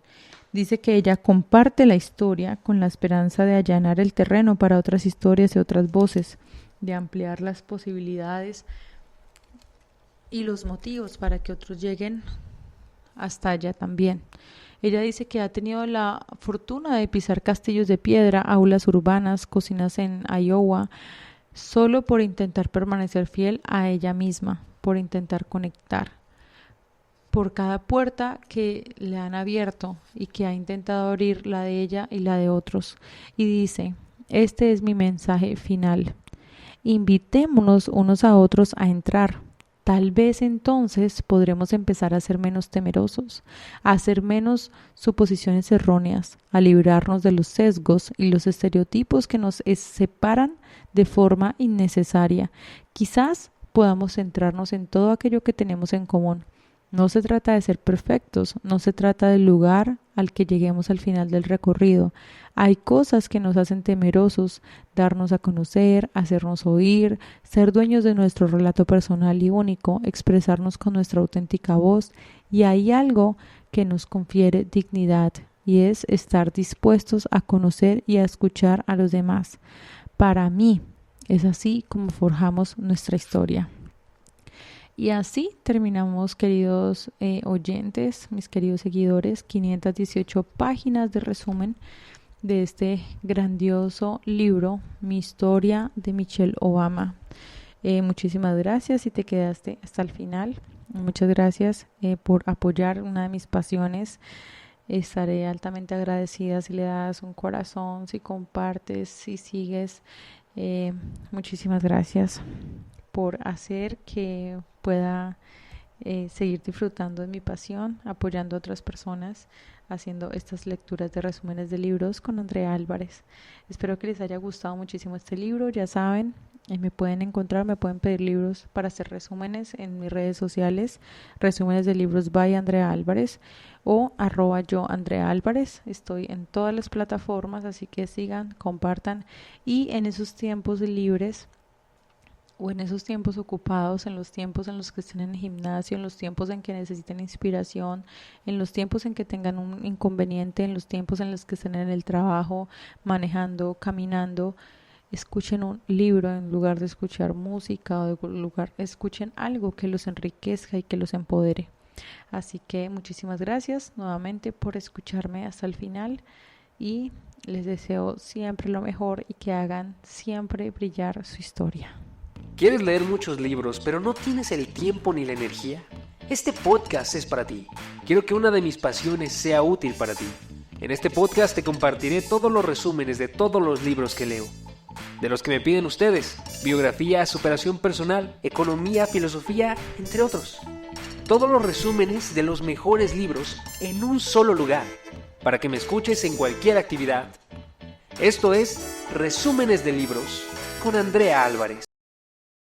Dice que ella comparte la historia con la esperanza de allanar el terreno para otras historias y otras voces, de ampliar las posibilidades y los motivos para que otros lleguen hasta allá también. Ella dice que ha tenido la fortuna de pisar castillos de piedra, aulas urbanas, cocinas en Iowa, solo por intentar permanecer fiel a ella misma, por intentar conectar. Por cada puerta que le han abierto y que ha intentado abrir, la de ella y la de otros. Y dice: este es mi mensaje final. Invitémonos unos a otros a entrar. Tal vez entonces podremos empezar a ser menos temerosos, a hacer menos suposiciones erróneas, a librarnos de los sesgos y los estereotipos que nos separan de forma innecesaria. Quizás podamos centrarnos en todo aquello que tenemos en común. No se trata de ser perfectos, no se trata del lugar al que lleguemos al final del recorrido. Hay cosas que nos hacen temerosos, darnos a conocer, hacernos oír, ser dueños de nuestro relato personal y único, expresarnos con nuestra auténtica voz, y hay algo que nos confiere dignidad, y es estar dispuestos a conocer y a escuchar a los demás. Para mí, es así como forjamos nuestra historia. Y así terminamos, queridos oyentes, mis queridos seguidores, 518 páginas de resumen de este grandioso libro, Mi historia, de Michelle Obama. Muchísimas gracias si te quedaste hasta el final. Muchas gracias por apoyar una de mis pasiones. Estaré altamente agradecida si le das un corazón, si compartes, si sigues. Muchísimas gracias por hacer que pueda seguir disfrutando de mi pasión, apoyando a otras personas, haciendo estas lecturas de resúmenes de libros con Andrea Álvarez. Espero que les haya gustado muchísimo este libro. Ya saben, me pueden encontrar, me pueden pedir libros para hacer resúmenes en mis redes sociales, resúmenes de libros by Andrea Álvarez o @yo Andrea Álvarez. Estoy en todas las plataformas, así que sigan, compartan, y en esos tiempos libres o en esos tiempos ocupados, en los tiempos en los que estén en el gimnasio, en los tiempos en que necesiten inspiración, en los tiempos en que tengan un inconveniente, en los tiempos en los que estén en el trabajo, manejando, caminando, escuchen un libro en lugar de escuchar música, o escuchen algo que los enriquezca y que los empodere. Así que muchísimas gracias nuevamente por escucharme hasta el final, y les deseo siempre lo mejor y que hagan siempre brillar su historia. ¿Quieres leer muchos libros, pero no tienes el tiempo ni la energía? Este podcast es para ti. Quiero que una de mis pasiones sea útil para ti. En este podcast te compartiré todos los resúmenes de todos los libros que leo, de los que me piden ustedes: biografía, superación personal, economía, filosofía, entre otros. Todos los resúmenes de los mejores libros en un solo lugar, para que me escuches en cualquier actividad. Esto es Resúmenes de Libros con Andrea Álvarez.